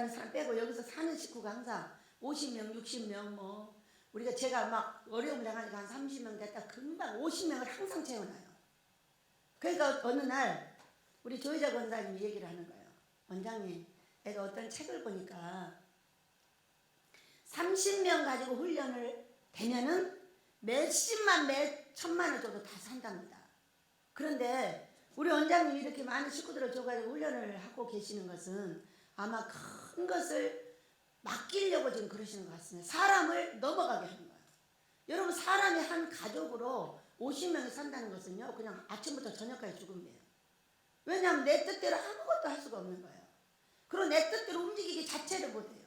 사는 사람 빼고 여기서 사는 식구가 항상 50명, 60명 뭐 우리가 제가 막 어려움을 당하니까 한 30명 됐다 금방 50명을 항상 채워놔요. 그러니까 어느 날 우리 조희자 권사님이 얘기를 하는 거예요. 원장님, 내가 어떤 책을 보니까 30명 가지고 훈련을 되면은 몇십만, 몇 천만을 줘도 다 산답니다. 그런데 우리 원장님이 이렇게 많은 식구들을 줘가지고 훈련을 하고 계시는 것은 아마 큰 것을 맡기려고 지금 그러시는 것 같습니다. 사람을 넘어가게 하는 거예요. 여러분, 사람이 한 가족으로 50명이 산다는 것은요, 그냥 아침부터 저녁까지 죽음이에요. 왜냐하면 내 뜻대로 아무것도 할 수가 없는 거예요. 그리고 내 뜻대로 움직이기 자체를 못해요.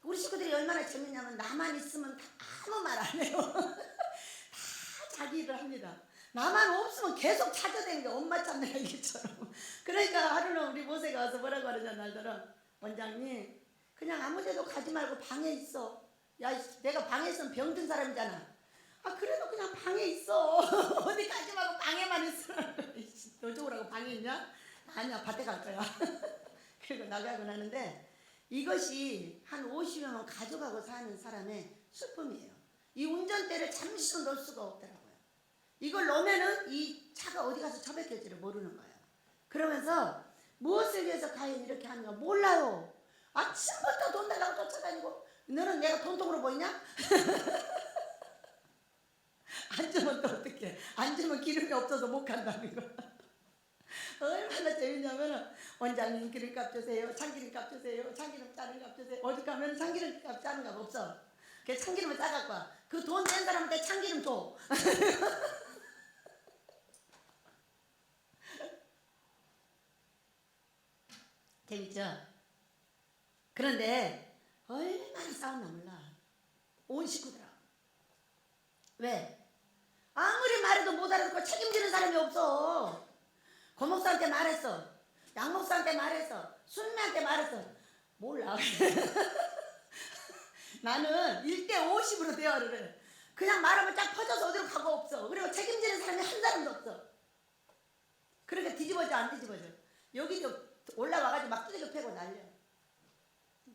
우리 식구들이 얼마나 재밌냐면 나만 있으면 다 아무 말 안 해요. 다 자기 일을 합니다. 나만 없으면 계속 찾아다니는 게 엄마 찾는 얘기처럼. 그러니까 하루는 우리 모세가 와서 뭐라고 하느냐 날더러 원장님 그냥 아무 데도 가지 말고 방에 있어. 야 내가 방에 있으면 병든 사람이잖아. 아 그래도 그냥 방에 있어. 어디 가지 말고 방에만 있어. 너 죽으라고 방에 있냐? 아니야 밭에 갈 거야. 그리고 나가고 나는데 이것이 한 50명은 가져가고 사는 사람의 슬픔이에요. 이 운전대를 잠시도 놓을 수가 없더라고요. 이걸 놓으면은 이 차가 어디 가서 처박힐지를 모르는 거예요. 그러면서 무엇을 위해서 과연 이렇게 하는가 몰라요. 아침부터 돈 달라고 쫓아다니고 너는 내가 돈통으로 보이냐? 앉으면 또 어떡해. 앉으면 기름이 없어서 못 간다는 거. 얼마나 재밌냐면은 원장님 기름값 주세요. 참기름값 주세요. 참기름 짜는 값 주세요. 어디 가면 참기름값 짜는 값 없어. 그 참기름을 짜갖고 와. 그 돈 낸 사람한테 참기름 줘. 재밌죠? 그런데 얼마나 싸웠나 몰라. 온 식구들하고. 왜? 아무리 말해도 못 알아듣고 책임지는 사람이 없어. 고목사한테 말했어. 양목사한테 말했어. 순매한테 말했어. 몰라. 나는 1대50으로 대화를 해. 그냥 말하면 쫙 퍼져서 어디로 가고 없어. 그리고 책임지는 사람이 한 사람도 없어. 그러니까 뒤집어져 안 뒤집어져. 여기도 올라와가지고 막 두들겨 패고 난려.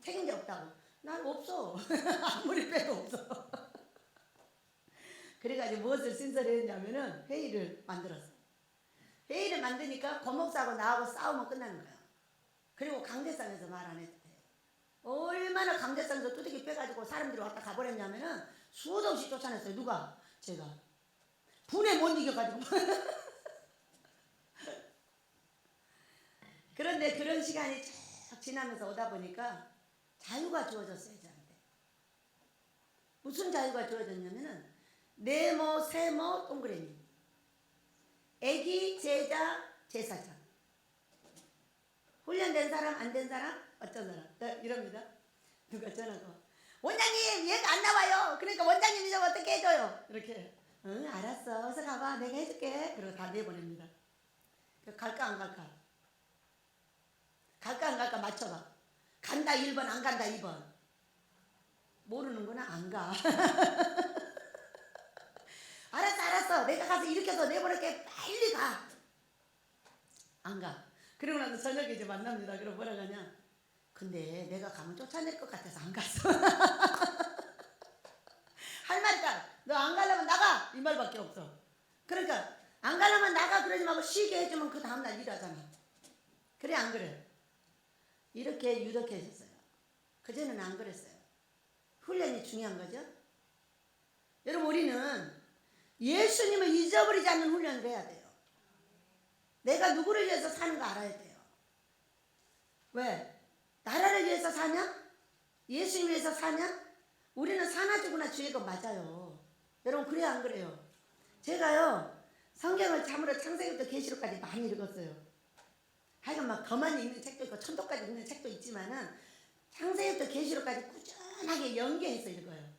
책임자 없다고. 난 없어. 아무리 빼도 없어. 그래가지고 무엇을 신설했냐면은 회의를 만들었어. 회의를 만드니까 고목사하고 나하고 싸우면 끝나는 거야. 그리고 강대상에서 말 안 해도 돼. 얼마나 강대상에서 두들겨 빼가지고 사람들이 왔다 가버렸냐면은 수도 없이 쫓아냈어요. 누가? 제가. 분에 못 이겨가지고. 그런데 그런 시간이 쫙 지나면서 오다 보니까 자유가 주어졌어요, 저한테. 무슨 자유가 주어졌냐면은 네모, 세모, 동그라미. 애기, 제자, 제사장. 훈련된 사람, 안 된 사람, 어떤 사람. 이럽니다. 누가 전화고 원장님 얘가 안 나와요. 그러니까 원장님이 좀 어떻게 해줘요. 이렇게. 응 알았어. 어서 가봐. 내가 해줄게. 그리고 다 내보냅니다. 갈까 안 갈까? 갈까 안 갈까 맞춰봐. 간다 1번 안 간다 2번. 모르는구나. 안 가. 알았어. 내가 가서 이렇게 해서 내보낼게. 빨리 가. 안 가. 그러고 나서 저녁에 이제 만납니다. 그럼 뭐라 하냐. 근데 내가 가면 쫓아낼 것 같아서 안 갔어. 할 말이다. 너 안 가려면 나가. 이 말밖에 없어. 그러니까 안 가려면 나가 그러지 말고 쉬게 해주면 그 다음날 일하잖아. 그래 안 그래? 이렇게 유력해졌어요. 그전에는 안 그랬어요. 훈련이 중요한 거죠. 여러분 우리는 예수님을 잊어버리지 않는 훈련을 해야 돼요. 내가 누구를 위해서 사는 거 알아야 돼요. 왜? 나라를 위해서 사냐? 예수님 위해서 사냐? 우리는 사나 죽으나 주의 것 맞아요. 여러분 그래요 안 그래요? 제가요 성경을 참으로 창세기부터 계시록까지 많이 읽었어요. 하여간 막 더 많이 읽는 책도 있고 천도까지 읽는 책도 있지만은 창세기부터 계시록까지 꾸준하게 연계해서 읽어요.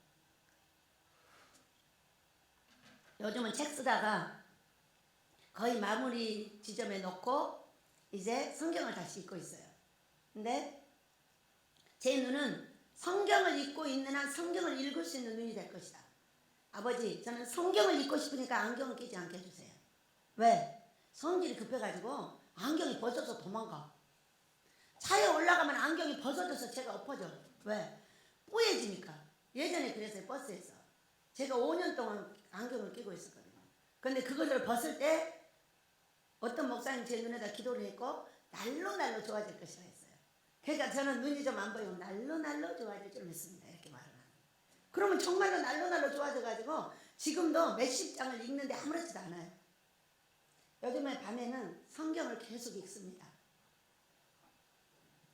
요즘은 책 쓰다가 거의 마무리 지점에 놓고 이제 성경을 다시 읽고 있어요. 근데 제 눈은 성경을 읽고 있는 한 성경을 읽을 수 있는 눈이 될 것이다. 아버지 저는 성경을 읽고 싶으니까 안경을 끼지 않게 해주세요. 왜? 성질이 급해가지고 안경이 벌써서 도망가. 차에 올라가면 안경이 벗어져서 제가 엎어져. 왜? 뿌얘지니까. 예전에 그랬어요. 버스에서. 제가 5년 동안 안경을 끼고 있었거든요. 근데 그거를 벗을 때 어떤 목사님 제 눈에다 기도를 했고 날로 좋아질 것이라 했어요. 그러니까 저는 눈이 좀 안 보이면 날로 좋아질 줄 믿습니다. 이렇게 말을 하는. 그러면 정말로 날로 좋아져가지고 지금도 몇십 장을 읽는데 아무렇지도 않아요. 요즘에 밤에는 성경을 계속 읽습니다.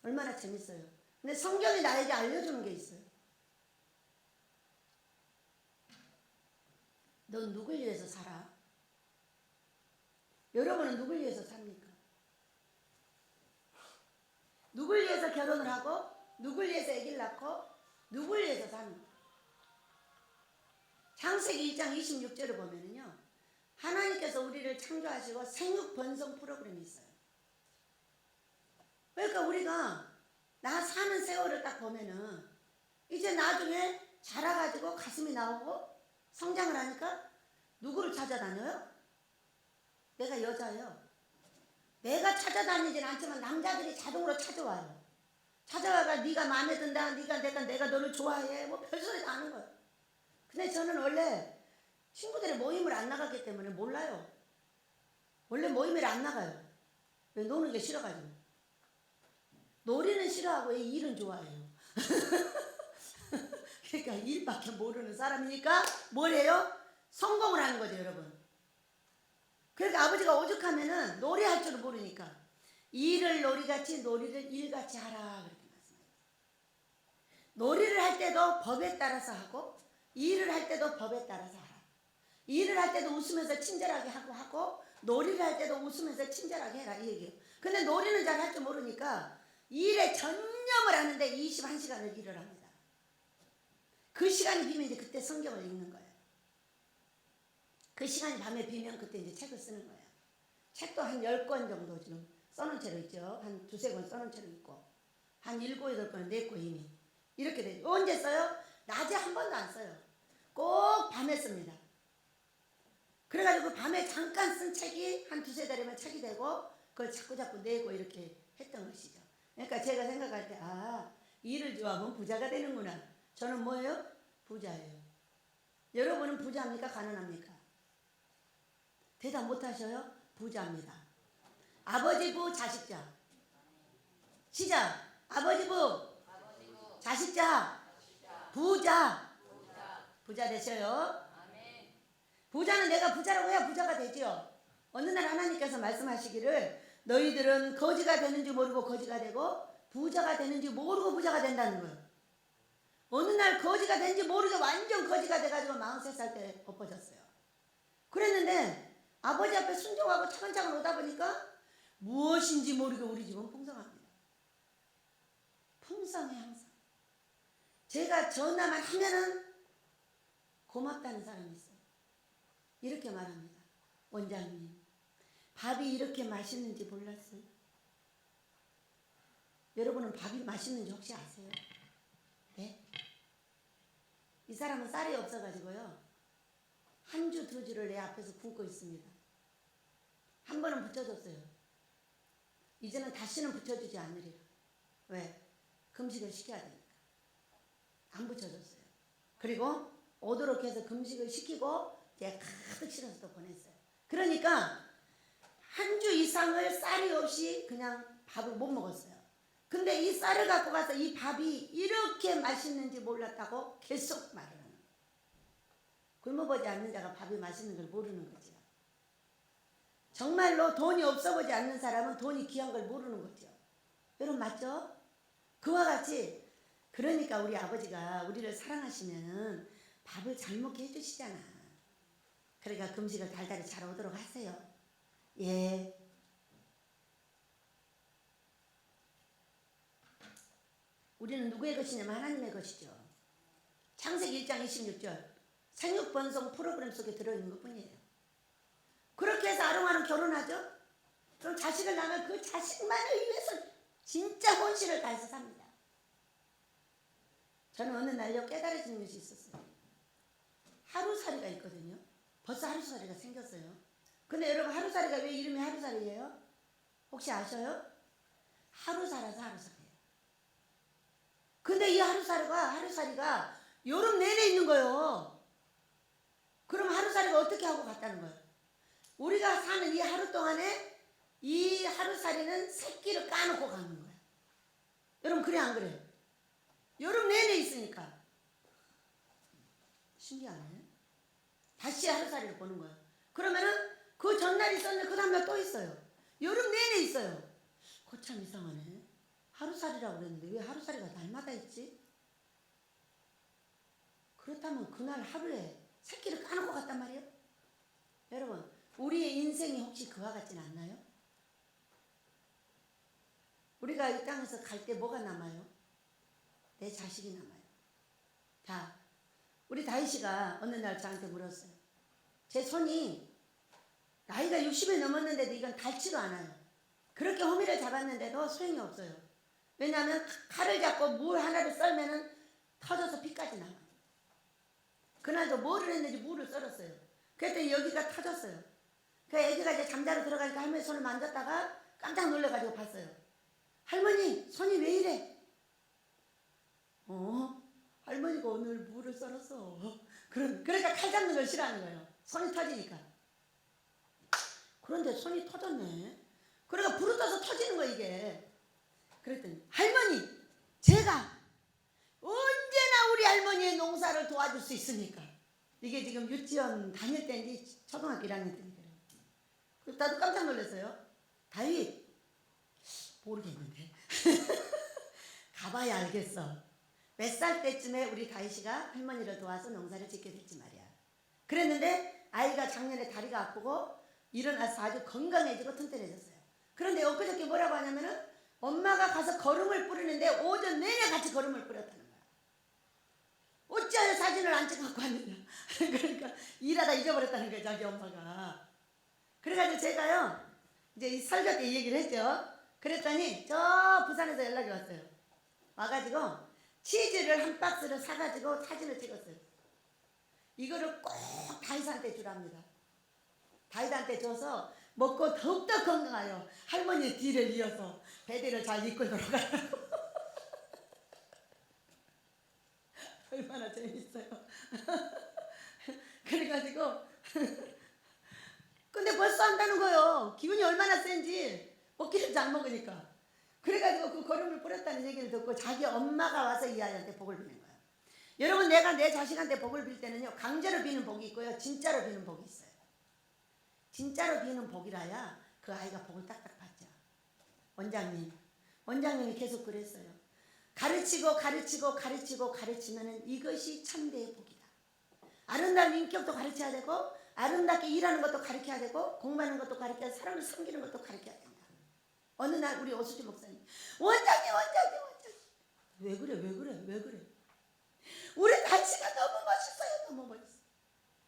얼마나 재밌어요. 근데 성경이 나에게 알려주는 게 있어요. 넌 누굴 위해서 살아? 여러분은 누굴 위해서 삽니까? 누굴 위해서 결혼을 하고 누굴 위해서 아기를 낳고 누굴 위해서 사는가? 창세기 1장 26절을 보면은요, 하나님께서 우리를 창조하시고 생육 번성 프로그램이 있어요. 그러니까 우리가 나 사는 세월을 딱 보면은 이제 나중에 자라가지고 가슴이 나오고 성장을 하니까 누구를 찾아다녀요? 내가 여자예요. 내가 찾아다니진 않지만 남자들이 자동으로 찾아와요. 찾아와가 네가 마음에 든다, 내가 너를 좋아해, 뭐 별소리 다 하는 거예요. 근데 저는 원래 친구들의 모임을 안 나갔기 때문에 몰라요. 원래 모임을 안 나가요. 왜? 노는 게 싫어가지고. 놀이는 싫어하고 일은 좋아해요. 그러니까 일밖에 모르는 사람이니까 뭘 해요? 성공을 하는 거죠, 여러분. 그러니까 아버지가 오죽하면은 놀이할 줄을 모르니까 일을 놀이같이 놀이를 일같이 하라 그렇게 말씀해요. 놀이를 할 때도 법에 따라서 하고 일을 할 때도 법에 따라서 하라. 일을 할 때도 웃으면서 친절하게 하고 놀이를 할 때도 웃으면서 친절하게 해라 이 얘기예요. 근데 놀이는 잘 할 줄 모르니까 일에 전념을 하는데 21시간을 일을 합니다. 그 시간이 비면 이제 그때 성경을 읽는 거예요. 그 시간이 밤에 비면 그때 이제 책을 쓰는 거예요. 책도 한 10권 정도 지금 써놓은 채로 있죠. 한 두세 권 써놓은 채로 있고 한 7, 8권은 냈고 이미 이렇게 되죠. 언제 써요? 낮에 한 번도 안 써요. 꼭 밤에 씁니다. 그래가지고 밤에 잠깐 쓴 책이 한 두세 달이면 책이 되고 그걸 자꾸 내고 이렇게 했던 것이죠. 그러니까 제가 생각할 때 일을 좋아하면 부자가 되는구나. 저는 뭐예요? 부자예요. 여러분은 부자입니까? 가난합니까? 대답 못하셔요? 부자입니다. 아버지 부 자식자. 시작. 아버지 부 자식자. 부자. 부자 되셔요. 부자는 내가 부자라고 해야 부자가 되죠. 어느 날 하나님께서 말씀하시기를 너희들은 거지가 되는지 모르고 거지가 되고 부자가 되는지 모르고 부자가 된다는 거예요. 어느 날 거지가 된지 모르게 완전 거지가 돼가지고 43살 때 엎어졌어요. 그랬는데 아버지 앞에 순종하고 차근차근 오다 보니까 무엇인지 모르게 우리 집은 풍성합니다. 풍성해 항상. 제가 전화만 하면은 고맙다는 사람이 있어요. 이렇게 말합니다. 원장님, 밥이 이렇게 맛있는지 몰랐어요. 여러분은 밥이 맛있는지 혹시 아세요? 네? 이 사람은 쌀이 없어가지고요. 한 주, 두 주를 내 앞에서 굶고 있습니다. 한 번은 붙여줬어요. 이제는 다시는 붙여주지 않으리라. 왜? 금식을 시켜야 되니까. 안 붙여줬어요. 그리고 오도록 해서 금식을 시키고 제가 가득 실어서 또 보냈어요. 그러니까 한 주 이상을 쌀이 없이 그냥 밥을 못 먹었어요. 근데 이 쌀을 갖고 가서 이 밥이 이렇게 맛있는지 몰랐다고 계속 말을 하는 거예요. 굶어보지 않는 자가 밥이 맛있는 걸 모르는 거죠. 정말로 돈이 없어보지 않는 사람은 돈이 귀한 걸 모르는 거죠. 여러분 맞죠? 그와 같이 그러니까 우리 아버지가 우리를 사랑하시면 밥을 잘 먹게 해주시잖아. 그러니까 금식을 달달이 잘 오도록 하세요. 예. 우리는 누구의 것이냐면 하나님의 것이죠. 창세기 1장 26절 생육번성 프로그램 속에 들어있는 것뿐이에요. 그렇게 해서 아롱아롱 결혼하죠. 그럼 자식을 낳으면 그 자식만을 위해서 진짜 혼신을 다해서 삽니다. 저는 어느 날요 깨달아지는 것이 있었어요. 하루살이가 있거든요. 벌써 하루살이가 생겼어요. 근데 여러분 하루살이가 왜 이름이 하루살이에요? 혹시 아셔요? 하루 살아서 하루살이에요. 근데 이 하루살이가 여름 내내 있는 거예요. 그럼 하루살이가 어떻게 하고 갔다는 거예요? 우리가 사는 이 하루 동안에 이 하루살이는 새끼를 까놓고 가는 거예요. 여러분 그래 안 그래요? 여름 내내 있으니까. 신기하네. 다시 하루살이를 보는 거예요. 그러면은 그 전날 있었는데 그 다음날 또 있어요. 여름 내내 있어요. 그거 참 이상하네. 하루살이라고 그랬는데 왜 하루살이가 날마다 있지? 그렇다면 그날 하루에 새끼를 까놓고 갔단 말이에요? 여러분 우리의 인생이 혹시 그와 같진 않나요? 우리가 이 땅에서 갈 때 뭐가 남아요? 내 자식이 남아요. 자, 우리 다윗이가 어느 날 저한테 물었어요. 제 손이 나이가 60이 넘었는데도 이건 닳지도 않아요. 그렇게 호미를 잡았는데도 소용이 없어요. 왜냐하면 칼을 잡고 물 하나를 썰면은 터져서 피까지 나와요. 그날도 뭐를 했는지 물을 썰었어요. 그랬더니 여기가 터졌어요. 그 애기가 이제 잠자러 들어가니까 할머니 손을 만졌다가 깜짝 놀래가지고 봤어요. 할머니 손이 왜 이래? 할머니가 오늘 물을 썰었어. 그러니까 칼 잡는 걸 싫어하는 거예요. 손이 터지니까. 그런데 손이 터졌네. 그러니까 불을 떠서 터지는 거야 이게. 그랬더니 할머니 제가 언제나 우리 할머니의 농사를 도와줄 수 있으니까. 이게 지금 유치원 다닐 때인지 초등학교 1학년 때인지 그래요. 나도 깜짝 놀랐어요. 다윗 모르겠는데 가봐야 알겠어. 몇 살 때쯤에 우리 다윗이가 할머니를 도와서 농사를 짓게 됐지 말이야. 그랬는데 아이가 작년에 다리가 아프고 일어나서 아주 건강해지고 튼튼해졌어요. 그런데 엊그저께 뭐라고 하냐면은 엄마가 가서 거름을 뿌리는데 오전 내내 같이 거름을 뿌렸다는 거야. 어찌하여 사진을 안 찍어갖고 왔느냐. 그러니까 일하다 잊어버렸다는 거예요 자기 엄마가. 그래가지고 제가요 이제 이 설교 때 이 얘기를 했죠. 그랬더니 저 부산에서 연락이 왔어요. 와가지고 치즈를 한 박스를 사가지고 사진을 찍었어요. 이거를 꼭 다윗한테 주랍니다. 다윗한테 줘서 먹고 더욱더 건강하여 할머니의 뒤를 이어서 배대를 잘 이끌고 돌아가라고. 얼마나 재밌어요. 그래가지고 근데 벌써 한다는 거예요. 기운이 얼마나 센지 먹기를 잘 먹으니까. 그래가지고 그 거름을 뿌렸다는 얘기를 듣고 자기 엄마가 와서 이 아이한테 복을 비는 거예요. 여러분 내가 내 자식한테 복을 빌 때는요 강제로 비는 복이 있고요 진짜로 비는 복이 있어요. 진짜로 비는 복이라야 그 아이가 복을 딱딱 받죠. 원장님이 계속 그랬어요. 가르치면은 이것이 참되의 복이다. 아름다운 인격도 가르쳐야 되고 아름답게 일하는 것도 가르쳐야 되고 공부하는 것도 가르쳐야 되고 사람을 섬기는 것도 가르쳐야 된다. 어느 날 우리 오수지 목사님 원장님 왜 그래 우리 다치가 너무 멋있어요. 너무 멋있어.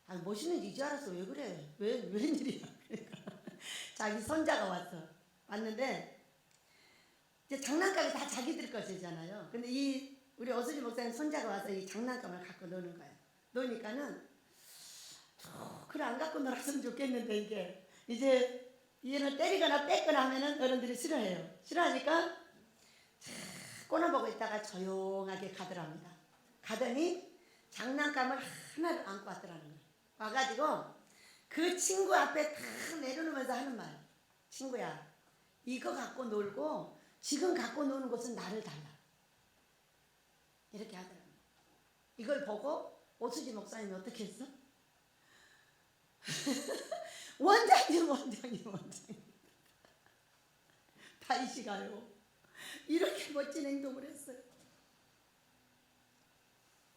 아니 멋있는지 이제 알았어. 왜 그래 웬일이야. 그러니까 자기 손자가 왔는데 이제 장난감이 다 자기들 것이잖아요. 근데 이 우리 오수지 목사님 손자가 와서 이 장난감을 갖고 노는 거예요. 노니까는 그래 안 갖고 놀았으면 좋겠는데 이제 얘를 때리거나 뺏거나 하면은 어른들이 싫어해요. 싫어하니까 꼬나보고 있다가 조용하게 가더랍니다. 가더니 장난감을 하나를 안고 왔더라는 거예요. 와가지고 그 친구 앞에 다 내려놓으면서 하는 말. 친구야 이거 갖고 놀고 지금 갖고 노는 것은 나를 달라. 이렇게 하더라고요. 이걸 보고 오수지 목사님이 어떻게 했어? 원장님 다윗이가요 이렇게 멋진 행동을 했어요.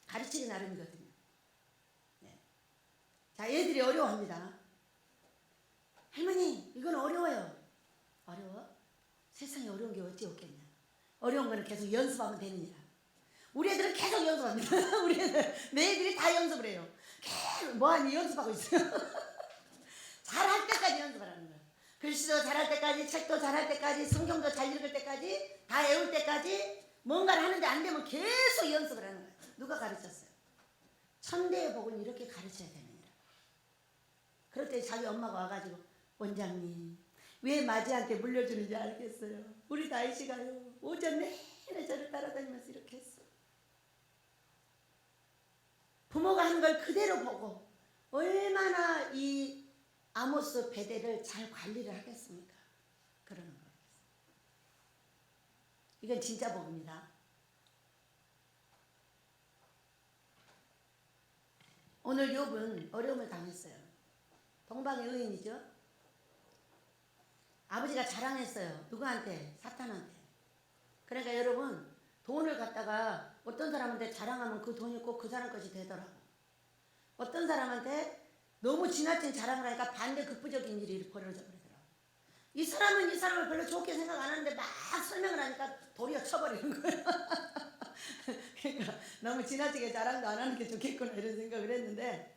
가르치기 나름이거든요. 네. 자 애들이 어려워합니다. 할머니 이건 어려워요. 어려워? 세상에 어려운 게 어찌 없겠냐. 어려운 거는 계속 연습하면 되는 일이야. 우리 애들은 계속 연습합니다. 우리 애들 내 애들이 다 연습을 해요. 계속 뭐하니 연습하고 있어요. 잘할 때까지 연습을 하는 거예요. 글씨도 잘할 때까지, 책도 잘할 때까지, 성경도 잘 읽을 때까지, 다 외울 때까지 뭔가를 하는데 안 되면 계속 연습을 하는 거예요. 누가 가르쳤어요? 천대의 복은 이렇게 가르쳐야 되는 거예요. 그럴 때 자기 엄마가 와가지고 원장님 왜 마지한테 물려주는지 알겠어요. 우리 다윗이가요, 오전 내내 저를 따라다니면서 이렇게 했어. 부모가 하는 걸 그대로 보고 얼마나 이 아모스 베델을 잘 관리를 하겠습니까? 그러는 거예요. 이건 진짜 복음이다. 오늘 욥은 어려움을 당했어요. 동방의 의인이죠. 아버지가 자랑했어요. 누구한테? 사탄한테. 그러니까 여러분, 돈을 갖다가 어떤 사람한테 자랑하면 그 돈이 꼭 그 사람 것이 되더라고. 어떤 사람한테 너무 지나친 자랑을 하니까 반대 극부적인 일이 벌어져 버리더라고. 이 사람은 이 사람을 별로 좋게 생각 안 하는데 막 설명을 하니까 도리어 쳐버리는 거예요. 그러니까 너무 지나치게 자랑도 안 하는 게 좋겠구나 이런 생각을 했는데,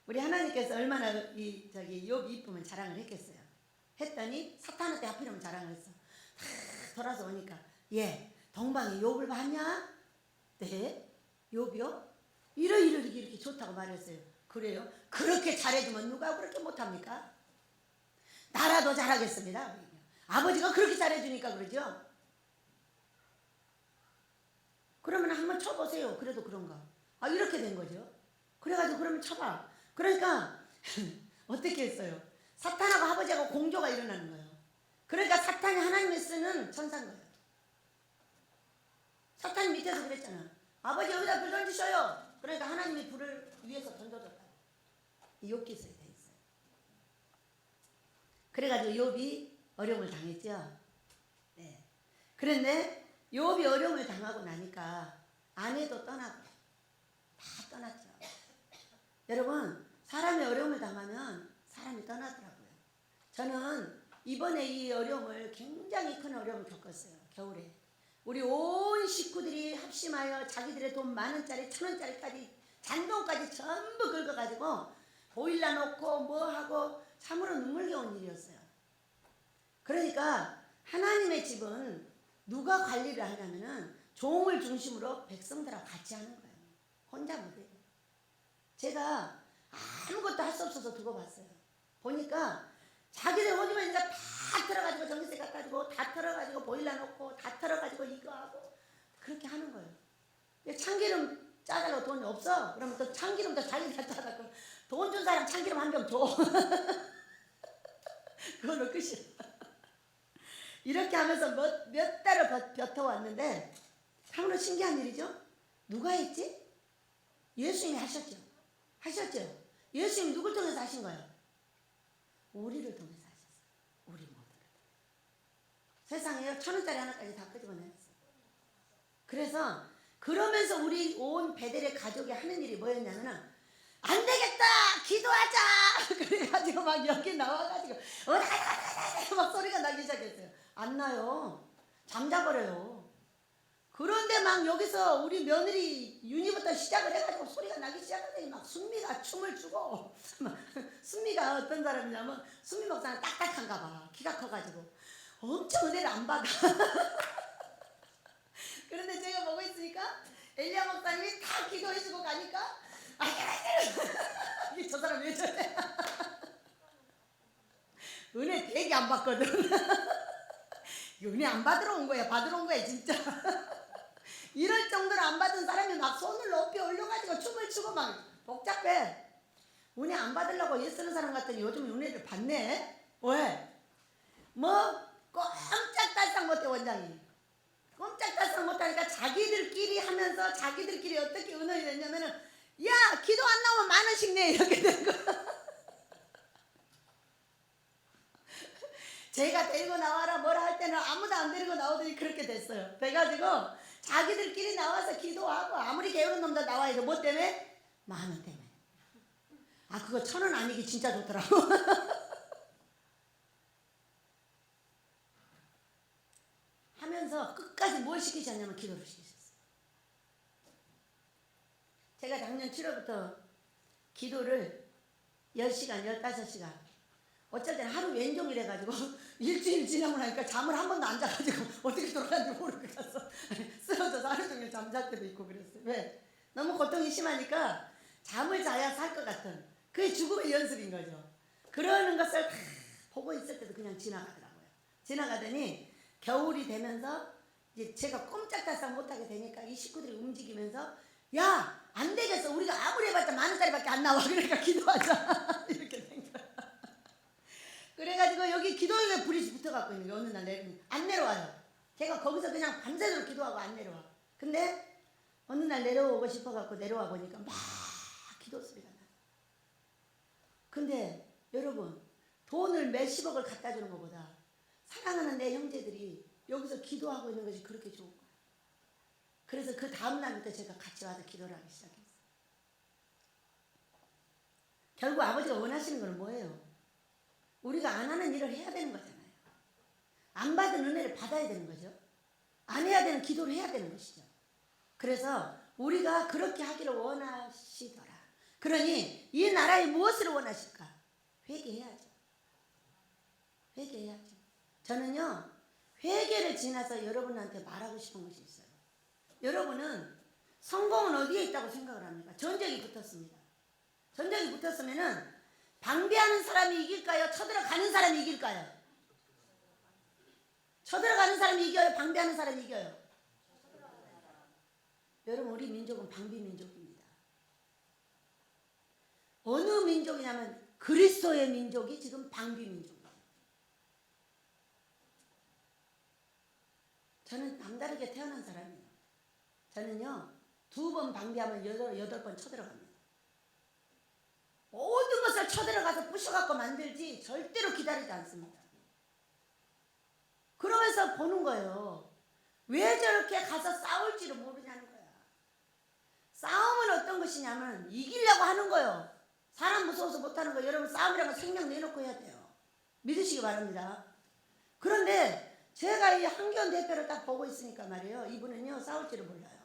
우리 하나님께서 얼마나 이 욥이 이쁘면 자랑을 했겠어요. 했더니 사탄한테 하필이면 자랑을 했어. 다 돌아서 오니까, 예, 동방이 욥을 봤냐? 네, 욥이요? 이렇게 좋다고 말했어요. 그래요? 그렇게 잘해주면 누가 그렇게 못합니까? 나라도 잘하겠습니다. 아버지가 그렇게 잘해주니까 그러죠. 그러면 한번 쳐보세요. 그래도 그런가? 아, 이렇게 된 거죠. 그래가지고 그러면 쳐봐. 그러니까 어떻게 했어요? 사탄하고 아버지하고 공조가 일어나는 거예요. 그러니까 사탄이 하나님이 쓰는 천사인 거예요. 사탄이 밑에서 그랬잖아. 아버지 여기다 불 던지셔요. 그러니까 하나님이 불을 위에서 던져줬다. 이 욥기서에 돼 있어요. 그래가지고 욥이 어려움을 당했죠. 네. 그런데 욥이 어려움을 당하고 나니까 아내도 떠나고 다 떠났죠. 여러분, 사람이 어려움을 당하면 사람이 떠나더라고요. 저는 이번에 이 어려움을, 굉장히 큰 어려움을 겪었어요. 겨울에 우리 온 식구들이 합심하여 자기들의 돈 10,000원짜리 1,000원짜리까지 잔돈까지 전부 긁어가지고 보일러 놓고 뭐하고 참으로 눈물겨운 일이었어요. 그러니까 하나님의 집은 누가 관리를 하냐면은 종을 중심으로 백성들하고 같이 하는 거예요. 혼자 못해요. 제가 아무것도 할 수 없어서 두고 봤어요. 보니까 자기들 오지만 이제 다 털어가지고 전기세 깎아가지고 다 털어가지고 보일러 놓고 다 털어가지고 이거 하고 그렇게 하는 거예요. 참기름 짜달라고 돈이 없어. 그러면 또 참기름도 자기 다 짜달라고. 돈 준 사람 참기름 한 병 줘. 그걸로 끝이야. 이렇게 하면서 몇 달을 버텨왔는데 참으로 신기한 일이죠. 누가 했지? 예수님이 하셨죠. 예수님이 누굴 통해서 하신 거예요? 우리를 통해서 하셨어요. 우리 모두를. 세상에 1,000원짜리 하나까지 다 끄집어내놨어요. 그래서 그러면서 우리 온 베델의 가족이 하는 일이 뭐였냐면, 안 되겠다! 기도하자! 그래가지고 막 여기 나와가지고 막 소리가 나기 시작했어요. 안 나요. 잠자버려요. 그런데 막 여기서 우리 며느리 윤희부터 시작을 해가지고 소리가 나기 시작하더니 막 순미가 춤을 추고, 순미가 어떤 사람이냐면 순미 목사는 딱딱한가 봐. 키가 커가지고 엄청 은혜를 안 받아. 그런데 제가 보고 있으니까 엘리야 목사님이 다 기도해주고 가니까 저 사람 왜 저래? 은혜 되게 안 받거든. 은혜 안 받으러 온 거야. 받으러 온 거야 진짜. 이럴 정도로 안 받은 사람이 막 손을 높이 올려가지고 춤을 추고 막 복잡해. 은혜 안 받으려고 애쓰는 사람 같더니 요즘 은혜를 받네. 왜? 뭐 꼼짝달싹 못해. 원장이 꼼짝달싹 못하니까 자기들끼리 하면서 자기들끼리 어떻게 은혜를 냈냐면은, 야 기도 안 나오면 10,000원씩 내, 이렇게 된 거야. 제가 데리고 나와라 뭐라 할 때는 아무도 안 데리고 나오더니 그렇게 됐어요. 돼가지고 자기들끼리 나와서 기도하고, 아무리 게으른 놈도 나와야 돼. 뭐 때문에? 10,000원 때문에. 아, 그거 1,000원 아니기 진짜 좋더라고. 하면서 끝까지 뭘 시키셨냐면 기도를 시키셨어요. 제가 작년 7월부터 기도를 10시간, 15시간, 어쩔 때는 하루 왼종일 해가지고 일주일 지나고 나니까 잠을 한 번도 안 자가지고 어떻게 돌아가는지 모르고 가서 쓰러져서 하루 종일 잠잘 때도 있고 그랬어요. 왜? 너무 고통이 심하니까 잠을 자야 살 것 같은, 그게 죽음의 연습인 거죠. 그러는 것을 다 보고 있을 때도 그냥 지나가더라고요. 지나가더니 겨울이 되면서 이제 제가 꼼짝달싹 못하게 되니까 이 식구들이 움직이면서 야, 안 되겠어. 우리가 아무리 해봤자 10,000원짜리밖에 안 나와. 그러니까 기도하자. 이렇게 된 거야. 그래가지고 여기 기도에 불이 붙어갖고 있는 게 어느 날 안 내려와요. 제가 거기서 그냥 밤새도록 기도하고 안 내려와. 근데 어느 날 내려오고 싶어갖고 내려와 보니까 막 기도 소리가 나. 근데 여러분, 돈을 몇십억을 갖다 주는 것보다 사랑하는 내 형제들이 여기서 기도하고 있는 것이 그렇게 좋은 거예요. 그래서 그 다음날부터 제가 같이 와서 기도를 하기 시작했어요. 결국 아버지가 원하시는 건 뭐예요? 우리가 안 하는 일을 해야 되는 거잖아요. 안 받은 은혜를 받아야 되는 거죠. 안 해야 되는 기도를 해야 되는 것이죠. 그래서 우리가 그렇게 하기를 원하시더라. 그러니 이 나라에 무엇을 원하실까? 회개해야죠. 회개해야죠. 저는요, 회개를 지나서 여러분한테 말하고 싶은 것이 있어요. 여러분은 성공은 어디에 있다고 생각을 합니까? 전적이 붙었습니다. 전적이 붙었으면은 방비하는 사람이 이길까요? 쳐들어가는 사람이 이길까요? 쳐들어가는 사람이 이겨요? 방비하는 사람이 이겨요? 여러분, 우리 민족은 방비 민족입니다. 어느 민족이냐면 그리스도의 민족이 지금 방비 민족이에요. 저는 남다르게 태어난 사람이에요. 저는요, 2번 방비하면 8번 쳐들어갑니다. 모든 것을 쳐들어가서 부셔갖고 만들지 절대로 기다리지 않습니다. 그러면서 보는 거예요. 왜 저렇게 가서 싸울지를 모르냐는 거야. 싸움은 어떤 것이냐면 이기려고 하는 거예요. 사람 무서워서 못하는 거예요. 여러분, 싸움이라고 생명 내놓고 해야 돼요. 믿으시기 바랍니다. 그런데 제가 이 한기원 대표를 딱 보고 있으니까 말이에요. 이분은요, 싸울 줄을 몰라요.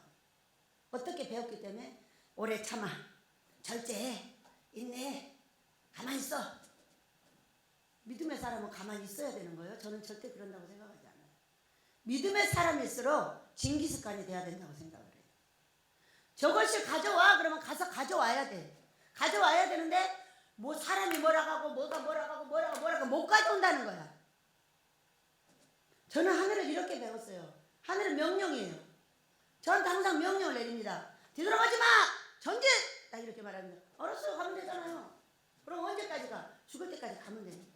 어떻게 배웠기 때문에 오래 참아, 절제해, 인내해, 가만히 있어. 믿음의 사람은 가만히 있어야 되는 거예요. 저는 절대 그런다고 생각하지 않아요. 믿음의 사람일수록 징기스칸이 돼야 된다고 생각을 해요. 저것을 가져와 그러면 가서 가져와야 돼. 가져와야 되는데 뭐 사람이 뭐라고 하고 뭐라고 못 가져온다는 거야. 저는 하늘을 이렇게 배웠어요. 하늘은 명령이에요. 저한테 항상 명령을 내립니다. 뒤돌아가지 마! 전진! 딱 이렇게 말합니다. 알았어요. 가면 되잖아요. 그럼 언제까지 가? 죽을 때까지 가면 되는 거예요.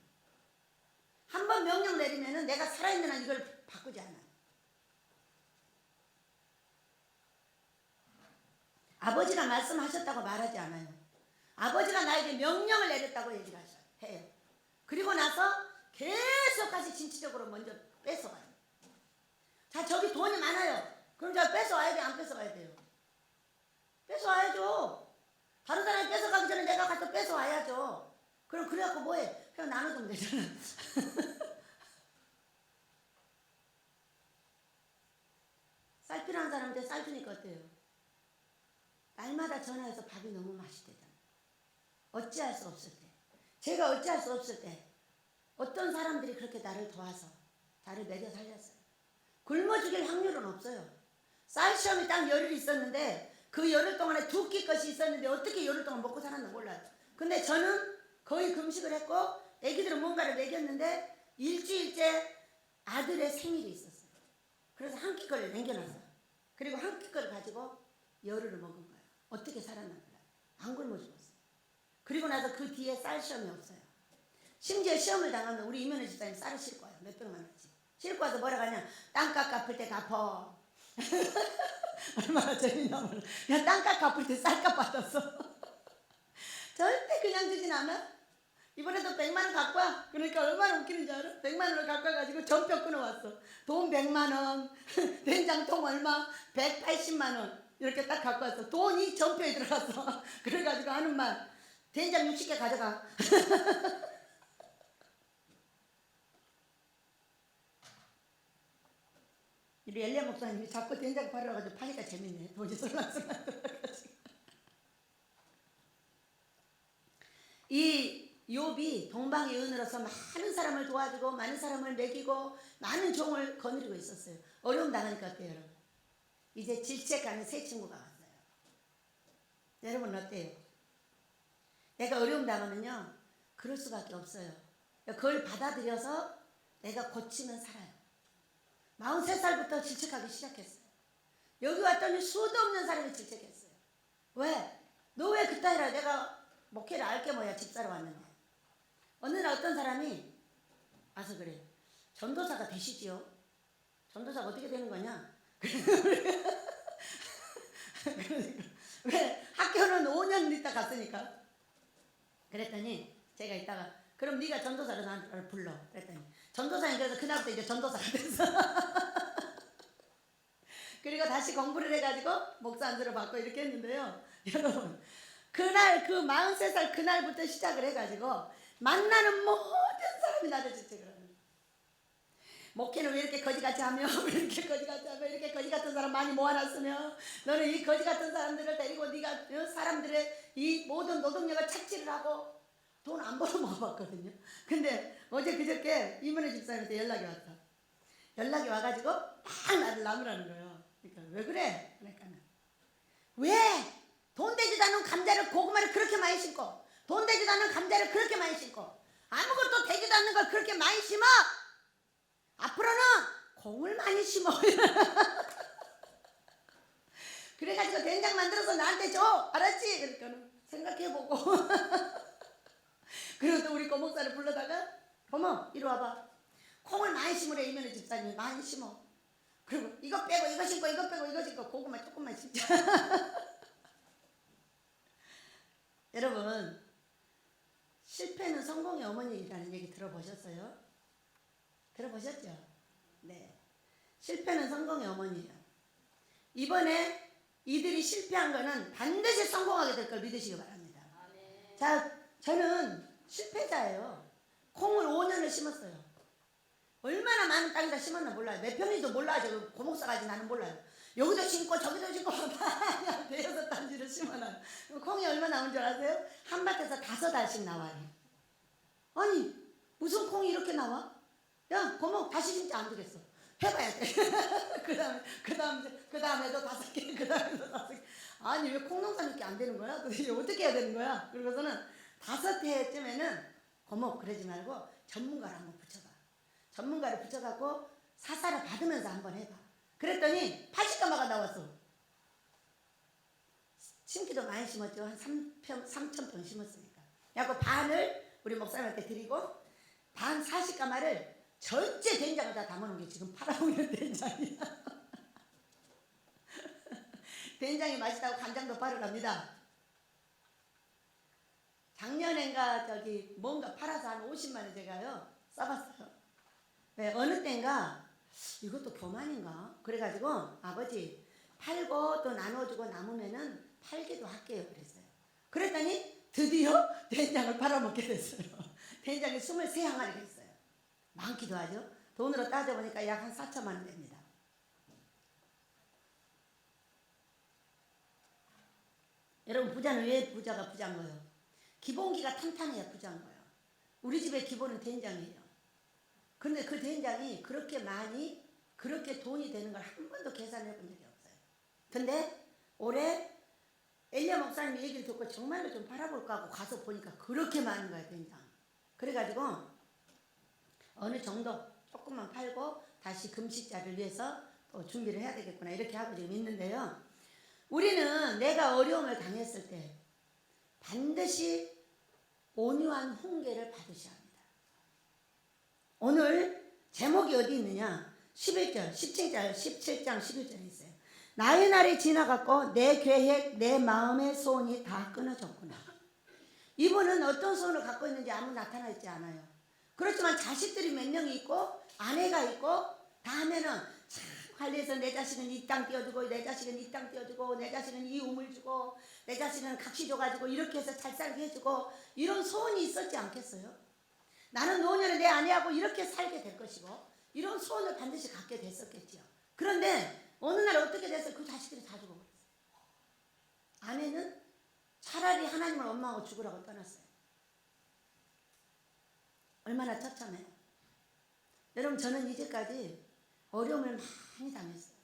한 번 명령 내리면은 내가 살아있는 한 이걸 바꾸지 않아요. 아버지가 말씀하셨다고 말하지 않아요. 아버지가 나에게 명령을 내렸다고 얘기를 해요. 그리고 나서 계속 다시 진취적으로 먼저 뺏어가요. 자, 저기 돈이 많아요. 그럼 제가 뺏어와야 돼요? 안 뺏어와야 돼요? 뺏어와야죠. 다른 사람이 뺏어가기 전에 내가 가서 뺏어와야죠. 그럼 그래갖고 뭐해? 그냥 나눠주면 되잖아. 쌀 필요한 사람한테 쌀 주니까 어때요? 날마다 전화해서 밥이 너무 맛있대잖아. 어찌할 수 없을 때, 제가 어찌할 수 없을 때 어떤 사람들이 그렇게 나를 도와서 나를 먹여 살렸어요. 굶어 죽일 확률은 없어요. 쌀 시험이 딱 열흘이 있었는데 그 열흘 동안에 2끼 것이 있었는데 어떻게 열흘 동안 먹고 살았나 몰라요. 근데 저는 거의 금식을 했고 애기들은 뭔가를 먹였는데 일주일째 아들의 생일이 있었어요. 그래서 한 끼 거를 남겨놨어요. 그리고 한 끼 거를 가지고 열흘을 먹은 거예요. 어떻게 살았나 몰라요. 안 굶어 죽었어요. 그리고 나서 그 뒤에 쌀 시험이 없어요. 심지어 시험을 당하면 우리 이면희 집사님 쌀을 싣고 와요. 몇백만 원씩. 싣고 와서 뭐라 하냐. 땅값 갚을 때 갚어. 얼마나 재밌냐면 야, 땅값 갚을 때 쌀값 받았어. 절대 그냥 주진 않아. 이번에도 100만 원 갖고 와. 그러니까 얼마나 웃기는지 알아? 100만 원을 갖고 와가지고 전표 끊어왔어. 돈 100만 원, 된장통 얼마, 180만 원 이렇게 딱 갖고 왔어. 돈이 전표에 들어갔어. 그래가지고 하는 말, 된장 60개 가져가. 우리 엘리야 목사님이 자꾸 된장 팔아가지고 파니까 재밌네. 돈이 설랑설랑 들어가지고. 이 욥이 동방의 은으로서 많은 사람을 도와주고 많은 사람을 먹이고 많은 종을 거느리고 있었어요. 어려움 당하니까 어때요, 여러분? 이제 질책하는 새 친구가 왔어요. 여러분 어때요? 내가 어려움 당하면요, 그럴 수밖에 없어요. 그걸 받아들여서 내가 고치면 살아요. 43살부터 질책하기 시작했어요. 여기 왔더니 수도 없는 사람이 질책했어요. 왜? 너 왜 그따위라. 내가 목회를 알게 뭐야. 집사로 왔는데. 어느 날 어떤 사람이 와서 그래. 전도사가 되시지요? 전도사가 어떻게 되는 거냐? 왜? 학교는 5년 있다 갔으니까. 그랬더니 제가 이따가 그럼 네가 전도사로 나를 불러. 그랬더니 전도사님. 그래서 그날부터 이제 전도사가 됐어. 그리고 다시 공부를 해가지고 목사 안수를 받고 이렇게 했는데요. 여러분, 그날 그 43살 그날부터 시작을 해가지고 만나는 모든 사람이 나를 질책을 하는 거예요. 목회는 왜 이렇게 거지같이 하며, 왜 이렇게 거지같이 하며, 이렇게 거지같은 사람 많이 모아놨으며, 너는 이 거지같은 사람들을 데리고 네가 사람들의 이 모든 노동력을 착취를 하고 돈 안 벌어 먹어봤거든요. 근데 어제 그저께 이문혜 집사님한테 연락이 왔다. 연락이 와가지고 막 나를 나무라는 거예요. 그러니까 왜 그래? 그러니까 왜 돈 되지도 않은 감자를 고구마를 그렇게 많이 심고, 돈 되지도 않은 감자를 그렇게 많이 심고, 아무것도 되지도 않는 걸 그렇게 많이 심어? 앞으로는 콩을 많이 심어. 그래가지고 된장 만들어서 나한테 줘. 알았지? 그러니까 생각해보고. 그리고 또 우리 고목사를 불러다가 고모 이리 와봐. 콩을 많이 심으래. 이면의 집사님이 많이 심어. 그리고 이거 빼고 이거 심고 이거 빼고 이거 심고 고구마 조금만 심자. 여러분, 실패는 성공의 어머니라는 얘기 들어보셨어요? 들어보셨죠? 네. 실패는 성공의 어머니예요. 이번에 이들이 실패한 거는 반드시 성공하게 될 걸 믿으시기 바랍니다. 자, 저는 실패자예요. 콩을 5년을 심었어요. 얼마나 많은 땅에다 심었나 몰라요. 몇 평인지도 몰라요. 고목사까지 나는 몰라요. 여기도 심고 저기도 심고 한 대여섯 단지를 심어놔요. 콩이 얼마 나온 줄 아세요? 한 밭에서 5알씩 나와요. 아니 무슨 콩이 이렇게 나와? 야 고목 다시 심자. 안 되겠어. 해봐야 돼. 그 다음에도 5개, 그 다음에도 5개. 아니 왜 콩농사는 이렇게 안 되는 거야? 도대체 어떻게 해야 되는 거야? 그러고서는 5해쯤에는 고목 그러지 말고 전문가를 한번 붙여봐. 전문가를 붙여갖고 사사를 받으면서 한번 해봐. 그랬더니 80가마가 나왔어. 심기도 많이 심었죠. 한 3,000평 심었으니까. 그래갖고 반을 우리 목사님한테 드리고 반 40가마를 전체 된장을 다 담아놓은 게 지금 팔아오는 된장이야. 된장이 맛있다고 간장도 팔아갑니다. 작년엔가 저기 뭔가 팔아서 한 50만원 제가요 써봤어요. 네, 어느 때인가 이것도 교만인가? 그래가지고 아버지 팔고 또 나눠주고 남으면은 팔기도 할게요 그랬어요. 그랬더니 드디어 된장을 팔아먹게 됐어요. 된장이 23항아리가 있어요. 많기도 하죠. 돈으로 따져보니까 약 한 4천만원 됩니다. 여러분 부자는 왜 부자가 부자인 거예요? 기본기가 탄탄해야 부자인 거예요. 우리 집의 기본은 된장이에요. 근데 그 된장이 그렇게 많이 그렇게 돈이 되는 걸 한 번도 계산해 본 적이 없어요. 근데 올해 엘리야 목사님 얘기를 듣고 정말로 좀 팔아볼까 하고 가서 보니까 그렇게 많은 거예요 된장. 그래가지고 어느 정도 조금만 팔고 다시 금식자를 위해서 또 준비를 해야 되겠구나 이렇게 하고 지금 있는데요. 우리는 내가 어려움을 당했을 때 반드시 온유한 훈계를 받으셔야 합니다. 오늘 제목이 어디 있느냐? 11절, 17장 11절에 있어요. 나의 날이 지나갔고 내 계획, 내 마음의 소원이 다 끊어졌구나. 이분은 어떤 소원을 갖고 있는지 아무 나타나 있지 않아요. 그렇지만 자식들이 몇 명이 있고 아내가 있고 다 하면은 참 관리해서 내 자식은 이 땅 띄워주고 내 자식은 이 땅 띄워주고 내 자식은 이 우물 주고 내 자식은 각시 줘가지고 이렇게 해서 잘 살게 해주고 이런 소원이 있었지 않겠어요? 나는 노년에 내 아내하고 이렇게 살게 될 것이고 이런 소원을 반드시 갖게 됐었겠지요. 그런데 어느 날 어떻게 돼서 그 자식들이 다 죽어버렸어요. 아내는 차라리 하나님을 원망하고 죽으라고 떠났어요. 얼마나 처참해요. 여러분 저는 이제까지 어려움을 많이 당했어요.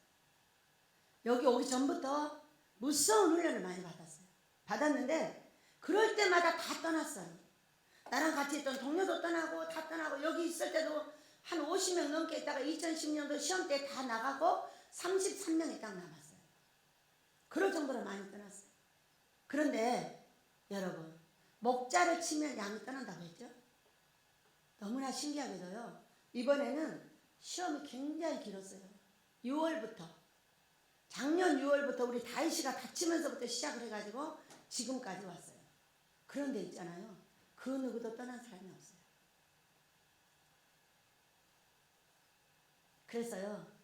여기 오기 전부터 무서운 훈련을 많이 받았어요. 받았는데 그럴 때마다 다 떠났어요. 나랑 같이 있던 동료도 떠나고 다 떠나고 여기 있을 때도 한 50명 넘게 있다가 2010년도 시험 때 다 나가고 33명이 딱 남았어요. 그럴 정도로 많이 떠났어요. 그런데 여러분, 목자를 치면 양이 떠난다고 했죠? 너무나 신기하게도요, 이번에는 시험이 굉장히 길었어요. 6월부터, 작년 6월부터 우리 다이씨가 다치면서부터 시작을 해가지고 지금까지 왔어요. 그런데 있잖아요, 그 누구도 떠난 사람이 없어요. 그래서요,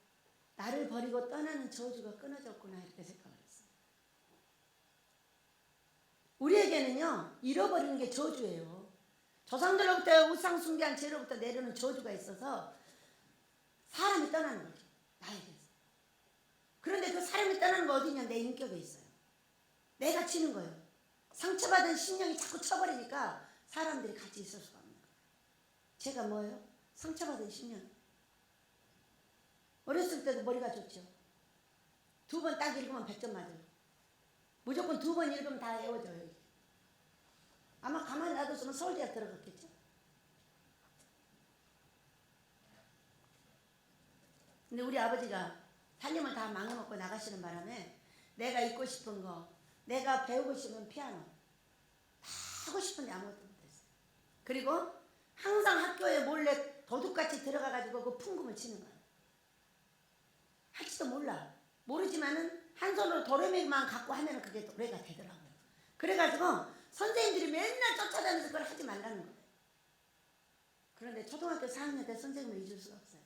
나를 버리고 떠나는 저주가 끊어졌구나 이렇게 생각을 했어요. 우리에게는요, 잃어버리는 게 저주예요. 조상들로부터 우상 숭배한 죄로부터 내려오는 저주가 있어서 사람이 떠나는 거죠, 나에게서. 그런데 그 사람이 떠나는 거 어디냐? 내 인격에 있어요. 내가 치는 거예요. 상처받은 심령이 자꾸 쳐버리니까 사람들이 같이 있을 수가 없는 거예요. 제가 뭐예요? 상처받은 심령. 어렸을 때도 머리가 좋죠. 2번 딱 읽으면 100점 맞아요. 무조건 2번 읽으면 다 외워져요. 아마 가만히 놔뒀으면 서울대학 들어갔겠죠. 근데 우리 아버지가 살림을 다 망해먹고 나가시는 바람에 내가 입고 싶은 거, 내가 배우고 싶은 피아노 다 하고 싶은데 아무것도 못했어요. 그리고 항상 학교에 몰래 도둑같이 들어가가지고 그 풍금을 치는 거예요. 할지도 몰라. 모르지만은 한 손으로 도레미만 갖고 하면 그게 노래가 되더라고요. 그래가지고 선생님들이 맨날 쫓아다니면서 그걸 하지 말라는 거예요. 그런데 초등학교 4학년 때 선생님을 잊을 수가 없어요.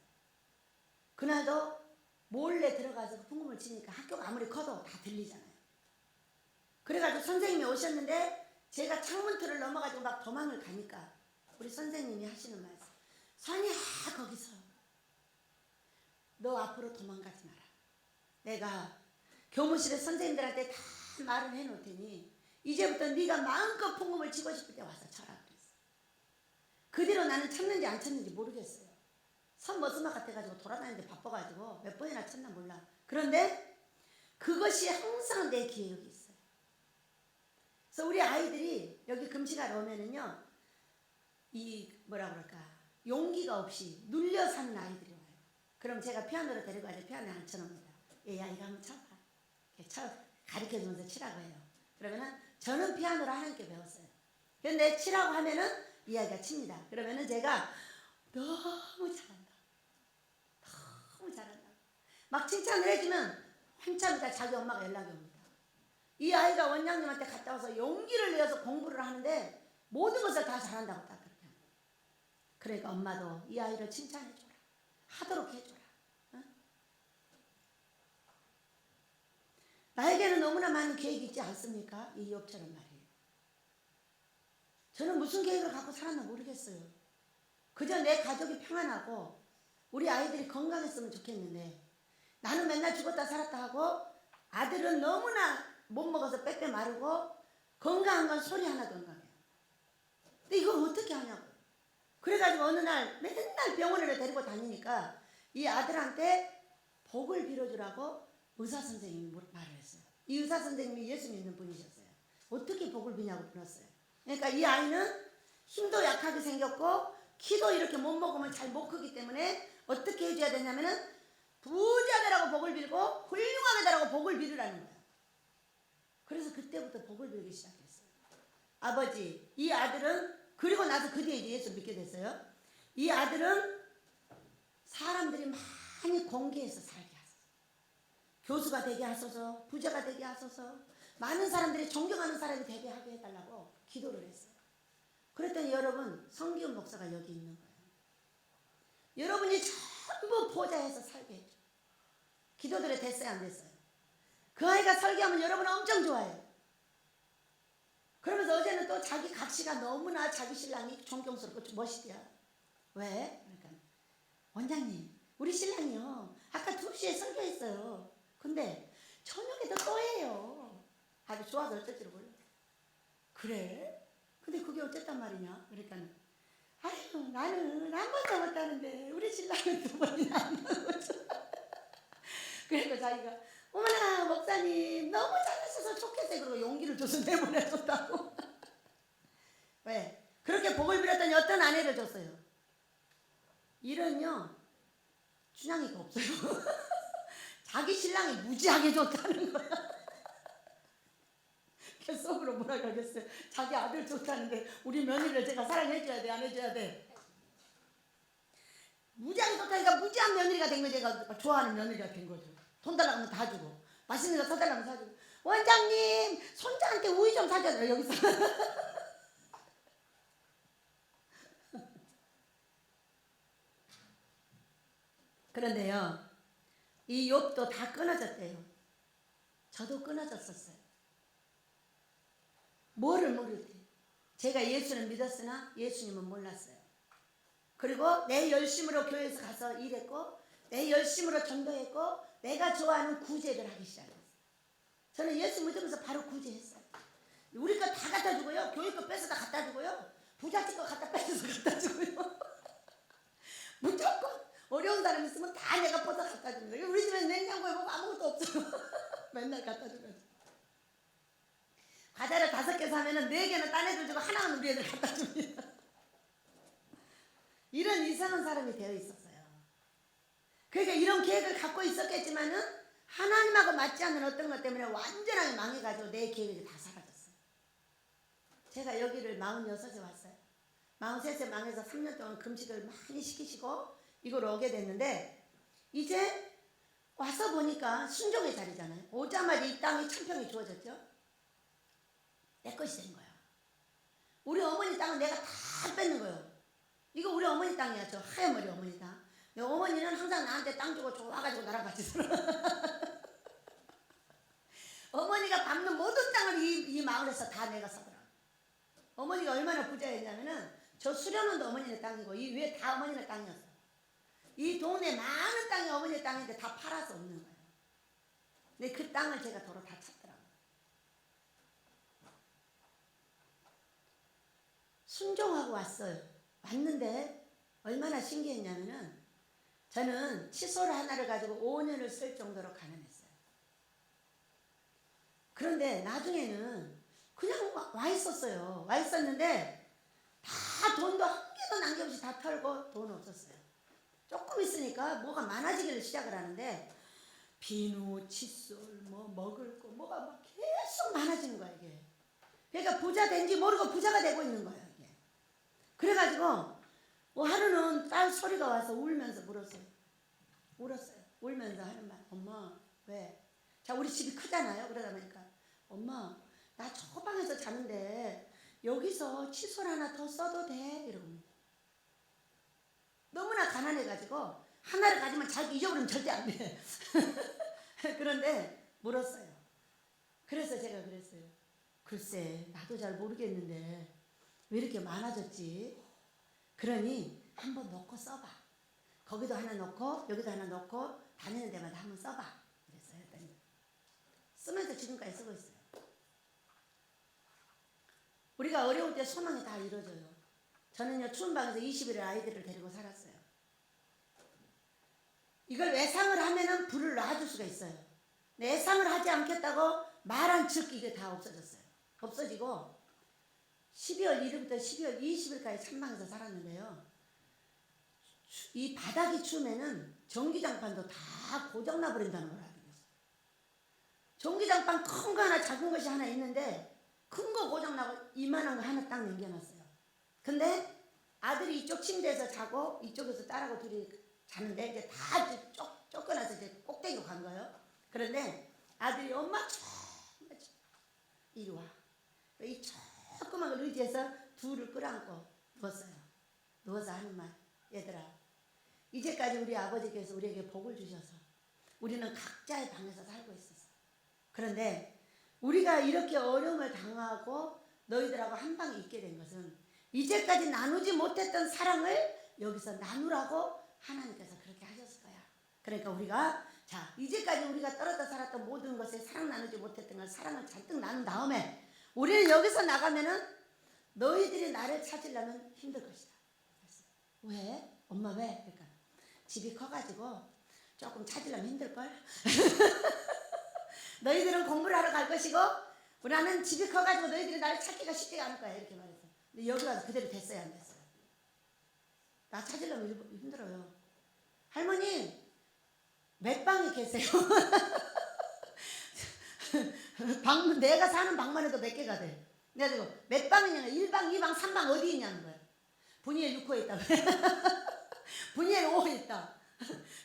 그날도 몰래 들어가서 그 풍금을 치니까 학교가 아무리 커도 다 들리잖아요. 그래가지고 선생님이 오셨는데 제가 창문틀을 넘어가지고 막 도망을 가니까 우리 선생님이 하시는 말씀, 선이야 거기서 너 앞으로 도망가지 마라. 내가 교무실에 선생님들한테 다 말을 해놓을 테니 이제부터 네가 마음껏 풍금을 치고 싶을 때 와서 쳐라 그랬어. 그 뒤로 나는 쳤는지 안 쳤는지 모르겠어요. 선머스막 같아가지고 돌아다니는데 바빠가지고 몇 번이나 쳤나 몰라. 그런데 그것이 항상 내 기억이 있어요. 그래서 우리 아이들이 여기 금식하러 오면은요, 이 뭐라 그럴까, 용기가 없이 눌려 사는 아이들이 와요. 그럼 제가 피아노를 데려가서 피아노에 앉혀놓습니다. 얘야 이거 한번 쳐봐. 가르쳐주면서 치라고 해요. 그러면은 저는 피아노를 하나님께 배웠어요. 근데 치라고 하면은 이 아이가 칩니다. 그러면은 제가 너무 잘한다, 너무 잘한다 막 칭찬을 해주면 한참 있다 자기 엄마가 연락이 옵니다. 이 아이가 원장님한테 갔다 와서 용기를 내어서 공부를 하는데 모든 것을 다 잘한다고 딱 그렇게 합니다. 그러니까 엄마도 이 아이를 칭찬해줘라, 하도록 해줘라. 어? 나에게는 너무나 많은 계획이 있지 않습니까? 이 욥처럼 말이에요. 저는 무슨 계획을 갖고 살았나 모르겠어요. 그저 내 가족이 평안하고 우리 아이들이 건강했으면 좋겠는데, 나는 맨날 죽었다 살았다 하고 아들은 너무나 못 먹어서 빼빼 마르고 건강한 건 소리 하나 건강해요. 근데 이걸 어떻게 하냐고. 그래가지고 어느 날 맨날 병원을 데리고 다니니까 이 아들한테 복을 빌어주라고 의사 선생님이 말을 했어요. 이 의사 선생님이 예수 믿는 분이셨어요. 어떻게 복을 비냐고 물었어요. 그러니까 이 아이는 힘도 약하게 생겼고 키도 이렇게 못 먹으면 잘 못 크기 때문에 어떻게 해줘야 되냐면은 부자 되라고 복을 빌고 훌륭하게 되라고 복을 빌으라는 거예요. 그래서 그때부터 복을 빌기 시작했어요. 아버지, 이 아들은, 그리고 나서 그 뒤에 이제 예수 믿게 됐어요. 이 아들은 사람들이 많이 공개해서 살게 하소서, 교수가 되게 하소서, 부자가 되게 하소서, 많은 사람들이 존경하는 사람이 되게 하게 해달라고 기도를 했어요. 그랬더니 여러분, 성기훈 목사가 여기 있는 거예요. 여러분이 전부 보좌해서 살게 해줘. 기도들에 됐어요, 안 됐어요? 그 아이가 설교하면 여러분 엄청 좋아해요. 그러면서 어제는 또 자기 각시가 너무나 자기 신랑이 존경스럽고 멋있대요. 왜? 그러니까 원장님, 우리 신랑이요 아까 2시에 설교했어요. 근데 저녁에도 또 해요. 아주 좋아서 어쩔지를 몰라. 그래? 근데 그게 어쨌단 말이냐? 그러니까 아유, 나는 한 번도 못하는데 우리 신랑은 2번이나 안 나오죠. 그래서 자기가 어머나 목사님 너무 잘하셔서 좋겠어요. 그러고 용기를 줘서 내보내줬다고. 왜? 그렇게 복을 빌었더니 어떤 아내를 줬어요. 일은요 춘향이가 없어요. 자기 신랑이 무지하게 좋다는 거야. 속으로 뭐라 그러겠어요. 자기 아들 좋다는데 우리 며느리를 제가 사랑해줘야 돼, 안 해줘야 돼? 무지하게 좋다니까 무지한 며느리가 된 거, 제가 좋아하는 며느리가 된 거죠. 돈 달라고 하면 다 주고, 맛있는 거 사달라고 하면 사주고. 원장님 손자한테 우유 좀 사줘요 여기서. 그런데요 이 욥도 다 끊어졌대요. 저도 끊어졌었어요. 뭐를 모를 때 제가 예수는 믿었으나 예수님은 몰랐어요. 그리고 내 열심으로 교회에서 가서 일했고 내 열심으로 전도했고 내가 좋아하는 구제를 하기 시작했어요. 저는 예수 믿으면서 바로 구제했어요. 우리 거 다 갖다 주고요. 교회 거 뺏어다 갖다 주고요. 부잣집 거 갖다 뺏어서 갖다 주고요. 무조건 어려운 사람 있으면 다 내가 뻗어 갖다 줍니다. 우리 집에 냉장고에 보면 아무것도 없어요. 맨날 갖다 주거든. 과자를 5개 사면은 4개는 딴 애들 주고 하나는 우리 애들 갖다 줍니다. 이런 이상한 사람이 되어 있었어요. 그러니까 이런 계획을 갖고 있었겠지만은 하나님하고 맞지 않는 어떤 것 때문에 완전하게 망해가지고 내 계획이 다 사라졌어요. 제가 여기를 46에 왔어요. 43세 망해서 3년 동안 금식을 많이 시키시고 이걸 오게 됐는데 이제 와서 보니까 순종의 자리잖아요. 오자마자 이 땅이 천평이 주어졌죠. 내 것이 된 거야. 우리 어머니 땅은 내가 다 뺏는 거예요. 이거 우리 어머니 땅이야. 저 하얀 머리 어머니 땅. 내 어머니는 항상 나한테 땅 주고 좋아가지고 나랑 같이 살아. 어머니가 밟는 모든 땅을 이 마을에서 다 내가 사더라. 어머니가 얼마나 부자였냐면은 저 수련원도 어머니네 땅이고 이 위에 다 어머니네 땅이었어. 이 동네 많은 땅이 어머니네 땅인데 다 팔아서 없는 거예요. 근데 그 땅을 제가 도로 다 찾더라고요. 순종하고 왔어요. 왔는데 얼마나 신기했냐면은 저는 칫솔 하나를 가지고 5년을 쓸 정도로 가난했어요. 그런데 나중에는 그냥 와 있었어요. 와 있었는데 다 돈도 한 개도 남김없이 다 털고 돈 없었어요. 조금 있으니까 뭐가 많아지기를 시작을 하는데 비누, 칫솔, 뭐 먹을 거 뭐가 막 계속 많아지는 거야 이게. 그러니까 부자 된지 모르고 부자가 되고 있는 거예요 이게. 그래가지고 하루는 딸 소리가 와서 울면서 울었어요. 울면서 하는 말. 엄마 왜? 자 우리 집이 크잖아요. 그러다 보니까 엄마 나 저 방에서 자는데 여기서 칫솔 하나 더 써도 돼? 이러고 너무나 가난해가지고 하나를 가지면 자기 잊어버리면 절대 안 돼. 그런데 물었어요. 그래서 제가 그랬어요. 글쎄 나도 잘 모르겠는데 왜 이렇게 많아졌지? 그러니 한번 넣고 써봐. 거기도 하나 넣고 여기도 하나 넣고 다니는 데마다 한번 써봐. 그랬어요. 했더니 쓰면서 지금까지 쓰고 있어요. 우리가 어려울 때 소망이 다 이루어져요. 저는요 추운 방에서 20일을 아이들을 데리고 살았어요. 이걸 외상을 하면은 불을 놔줄 수가 있어요. 외상을 하지 않겠다고 말한 즉 이게 다 없어졌어요. 없어지고 12월 1일부터 12월 20일까지 찬방에서 살았는데요. 이 바닥이 추우면은 전기장판도 다 고장나 버린다는 걸 알게 됐어요. 전기장판 큰 거 하나 작은 것이 하나 있는데 큰 거 고장나고 이만한 거 하나 딱 남겨놨어요. 근데 아들이 이쪽 침대에서 자고 이쪽에서 딸하고 둘이 자는데 이제 다 쫓겨나서 이제 꼭대기로 간 거예요. 그런데 아들이 엄마 이리 와. 이 조그만 걸 의지해서 둘을 끌어안고 누웠어요. 누워서 하는 말. 얘들아 이제까지 우리 아버지께서 우리에게 복을 주셔서 우리는 각자의 방에서 살고 있었어. 그런데 우리가 이렇게 어려움을 당하고 너희들하고 한 방에 있게 된 것은 이제까지 나누지 못했던 사랑을 여기서 나누라고 하나님께서 그렇게 하셨을 거야. 그러니까 우리가 자 이제까지 우리가 떨어져 살았던 모든 것에 사랑 나누지 못했던 걸 사랑을 잔뜩 나눈 다음에 우리는 여기서 나가면은 너희들이 나를 찾으려면 힘들 것이다. 왜? 엄마 왜? 그러니까 집이 커가지고 조금 찾으려면 힘들걸? 너희들은 공부를 하러 갈 것이고 나는 집이 커가지고 너희들이 나를 찾기가 쉽지가 않을 거야 이렇게 말했어. 근데 여기 와서 그대로 됐어요 안 됐어요? 나 찾으려면 힘들어요. 할머니 몇 방에 계세요? 내가 사는 방만 해도 몇 개가 돼. 내가 몇 방이냐, 1방, 2방, 3방 어디 있냐는 거야. 분이엘 6호에 있다. 분이엘 5호에 있다.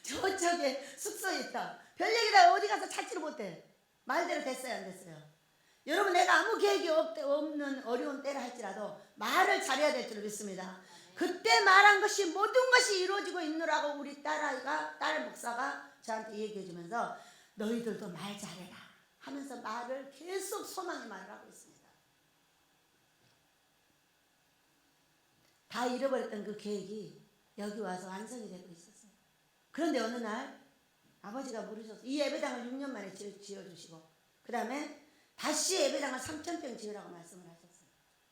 저쪽에 숙소에 있다. 별 얘기다 어디 가서 찾지를 못해. 말대로 됐어요, 안 됐어요? 여러분, 내가 아무 계획이 없는 어려운 때라 할지라도 말을 잘해야 될 줄 믿습니다. 그때 말한 것이 모든 것이 이루어지고 있느라고 우리 딸 목사가 저한테 얘기해 주면서 너희들도 말 잘해라 하면서 말을 계속 소망의 말을 하고 있습니다. 다 잃어버렸던 그 계획이 여기 와서 완성이 되고 있었어요. 그런데 어느 날 아버지가 물으셨어요. 이 예배당을 6년 만에 지어주시고 그 다음에 다시 예배당을 3,000평 지으라고 말씀을 하셨어요.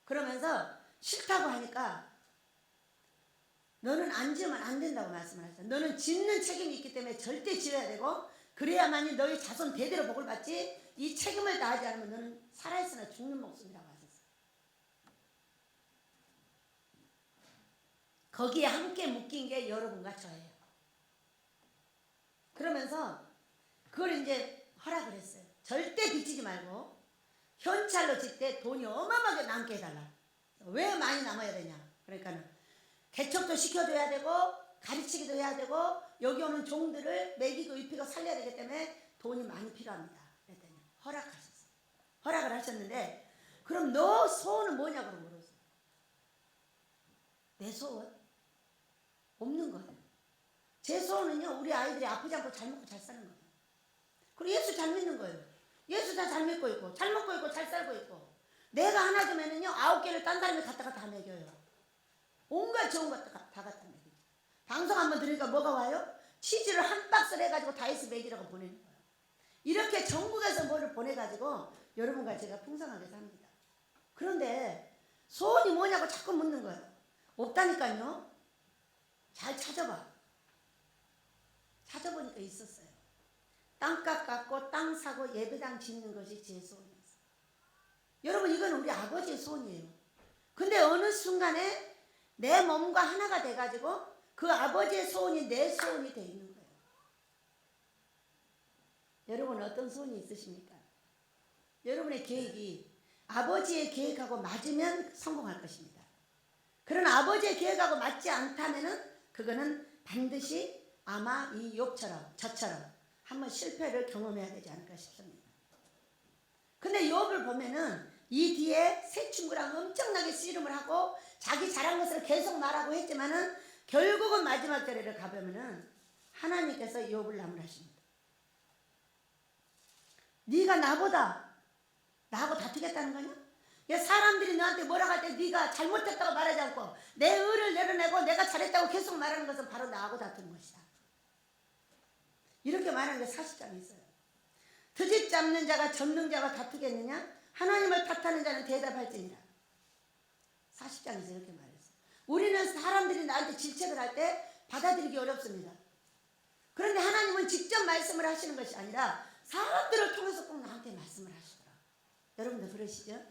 그러면서 싫다고 하니까 너는 안 지으면 안 된다고 말씀을 하셨어요. 너는 짓는 책임이 있기 때문에 절대 지어야 되고 그래야만이 너희 자손 대대로 복을 받지 이 책임을 다하지 않으면 너는 살아있으나 죽는 목숨이라고 하셨어요. 거기에 함께 묶인 게 여러분과 저예요. 그러면서 그걸 이제 허락을 했어요. 절대 빚지지 말고 현찰로 질 때 돈이 어마어마하게 남게 해달라. 왜 많이 남아야 되냐. 그러니까는 개척도 시켜줘야 되고 가르치기도 해야 되고 여기 오는 종들을 먹이고 입히고 살려야 되기 때문에 돈이 많이 필요합니다. 그랬더니 허락하셨어요. 허락을 하셨는데 그럼 너 소원은 뭐냐고 물었어요. 내 소원? 없는 거예요. 제 소원은요 우리 아이들이 아프지 않고 잘 먹고 잘 사는 거예요. 그리고 예수 잘 믿는 거예요. 예수 다 잘 믿고 있고 잘 먹고 있고 잘 살고 있고 내가 하나 주면은요 9개를 딴 사람이 갖다가 다 먹여요. 온갖 좋은 것 다 갖다 먹이죠. 방송 한번 들으니까 뭐가 와요? 치즈를 한 박스를 해가지고 다이스 먹이라고 보내는 거예요. 이렇게 전국에서 뭐를 보내가지고 여러분과 제가 풍성하게 삽니다. 그런데 소원이 뭐냐고 자꾸 묻는 거예요. 없다니까요. 잘 찾아봐. 찾아보니까 있었어요. 땅값 갚고 땅 사고 예배당 짓는 것이 제 소원이었어요. 여러분 이건 우리 아버지의 소원이에요. 근데 어느 순간에 내 몸과 하나가 돼가지고 그 아버지의 소원이 내 소원이 돼 있는 거예요. 여러분 어떤 소원이 있으십니까? 여러분의 계획이 아버지의 계획하고 맞으면 성공할 것입니다. 그러나 아버지의 계획하고 맞지 않다면은 그거는 반드시 아마 이 욥처럼 저처럼 한번 실패를 경험해야 되지 않을까 싶습니다. 근데 욥을 보면은 이 뒤에 세 친구랑 엄청나게 씨름을 하고 자기 잘한 것을 계속 말하고 했지만은 결국은 마지막 절에를 가보면은 하나님께서 욥을 나무라십니다. 네가 나하고 다투겠다는 거냐? 사람들이 너한테 뭐라고 할 때 네가 잘못했다고 말하지 않고 내 의를 내려내고 내가 잘했다고 계속 말하는 것은 바로 나하고 다투는 것이다. 이렇게 말하는 게 40장이 있어요. 트집 잡는 자가 전능자가 다투겠느냐? 하나님을 탓하는 자는 대답할지니라. 40장에서 이렇게 말했어요. 우리는 사람들이 나한테 질책을 할 때 받아들이기 어렵습니다. 그런데 하나님은 직접 말씀을 하시는 것이 아니라 사람들을 통해서 꼭 나한테 말씀을 하시더라. 여러분들 그러시죠?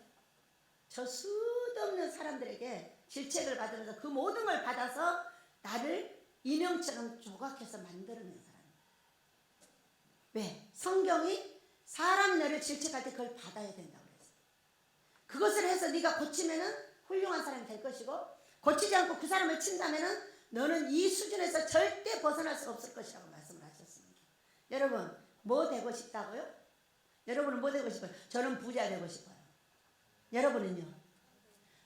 저 수도 없는 사람들에게 질책을 받으면서 그 모든 걸 받아서 나를 인형처럼 조각해서 만들어낸 사람이에요. 왜? 성경이 사람이 너를 질책할 때 그걸 받아야 된다고 그랬어요. 그것을 해서 네가 고치면은 훌륭한 사람이 될 것이고 고치지 않고 그 사람을 친다면은 너는 이 수준에서 절대 벗어날 수 없을 것이라고 말씀을 하셨습니다. 여러분 뭐 되고 싶다고요? 여러분은 뭐 되고 싶어요? 저는 부자 되고 싶어요. 여러분은요?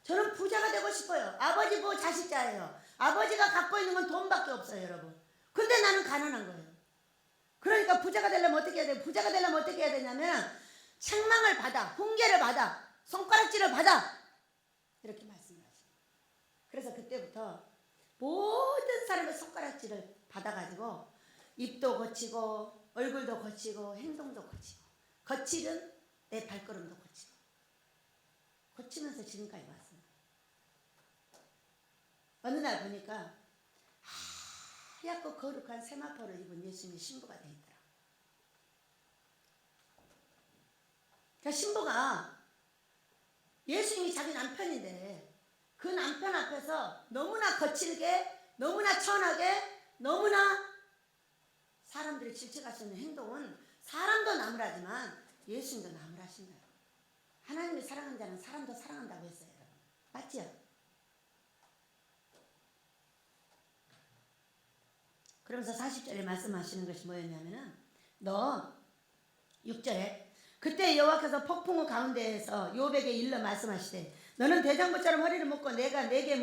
저는 부자가 되고 싶어요. 아버지 뭐 자식자예요. 아버지가 갖고 있는 건 돈밖에 없어요, 여러분. 근데 나는 가난한 거예요. 그러니까 부자가 되려면 어떻게 해야 돼요? 부자가 되려면 어떻게 해야 되냐면 책망을 받아, 훈계를 받아, 손가락질을 받아 이렇게 말씀을 하시죠. 그래서 그때부터 모든 사람의 손가락질을 받아가지고 입도 고치고 얼굴도 고치고 행동도 고치고 거칠은 내 발걸음도 고치고 고치면서 지금까지 왔습니다. 어느 날 보니까 하얗고 거룩한 세마포를 입은 예수님이 신부가 되어 있더라. 그러니까 신부가 예수님이 자기 남편인데 그 남편 앞에서 너무나 거칠게 너무나 천하게 너무나 사람들이 질책할 수 있는 행동은 사람도 나무라지만 예수님도 나무라신다. 하나님이 사랑하는 자는 사람도 사랑한다고 했어요. 여러분. 맞죠? 그러면서 40절에 말씀하시는 것이 뭐였냐면은 너 6절에 그때 여호와께서 폭풍우 가운데에서 욥에게 일러 말씀하시되 너는 대장부처럼 허리를 묶고 내가 내게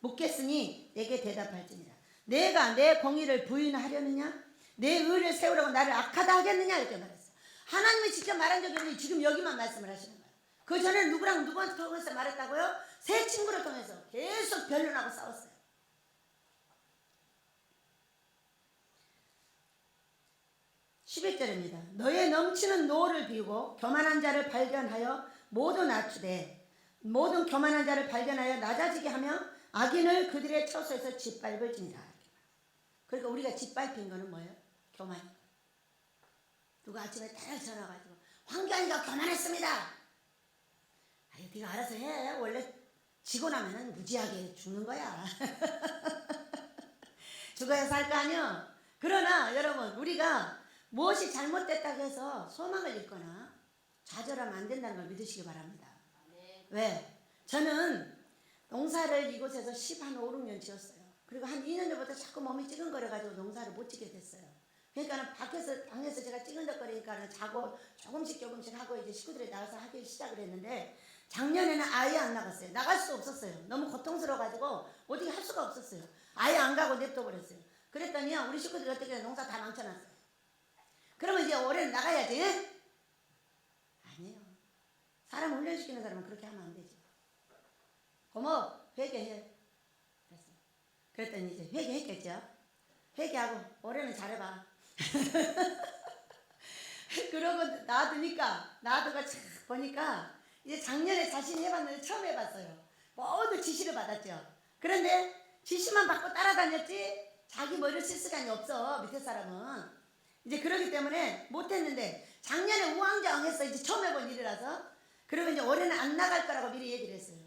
묻겠으니 내게 대답할지니라. 내가 내 공의를 부인하려느냐 내 의를 세우라고 나를 악하다 하겠느냐 이렇게 말했어요. 하나님이 직접 말한 적이 없는데 지금 여기만 말씀을 하시는 거예요. 그 전에 누구랑 누구한테 통해서 말했다고요? 세 친구를 통해서 계속 변론하고 싸웠어요. 11절입니다. 너의 넘치는 노를 비우고 교만한 자를 발견하여 모두 낮추되 모든 교만한 자를 발견하여 낮아지게 하며 악인을 그들의 처소에서 짓밟을지니라. 그러니까 우리가 짓밟힌 거는 뭐예요? 교만이. 누가 아침에 딱 전화 가지고 황교안이가 교만했습니다. 아유 네가 알아서 해. 원래 지고 나면은 무지하게 죽는 거야. 죽어야 살 거 아니요. 그러나 여러분 우리가 무엇이 잘못됐다고 해서 소망을 잃거나 좌절하면 안 된다는 걸 믿으시기 바랍니다. 왜? 저는 농사를 이곳에서 5, 6년 지었어요. 그리고 한 2년 전부터 자꾸 몸이 찌근거려가지고 농사를 못 짓게 됐어요. 그러니까 방에서 제가 찌근덕거리니까 자고 조금씩 하고 이제 식구들이 나가서 하기 시작을 했는데 작년에는 아예 안 나갔어요. 나갈 수 없었어요. 너무 고통스러워가지고 어떻게 할 수가 없었어요. 아예 안 가고 냅둬버렸어요. 그랬더니요 우리 식구들이 어떻게 농사 다 망쳐놨어요. 그러면 이제 올해는 나가야지. 아니에요. 사람 훈련시키는 사람은 그렇게 하면 안 되지. 고모 회개해. 그랬어요. 그랬더니 이제 회개했겠죠. 회개하고 올해는 잘해봐. 그러고 놔두가 착 보니까 이제 작년에 자신이 해봤는데 처음 해봤어요. 모두 지시를 받았죠. 그런데 지시만 받고 따라다녔지 자기 머리를 쓸 시간이 없어. 밑에 사람은. 이제 그러기 때문에 못했는데 작년에 우왕좌왕했어. 이제 처음 해본 일이라서. 그러면 이제 올해는 안 나갈 거라고 미리 얘기를 했어요.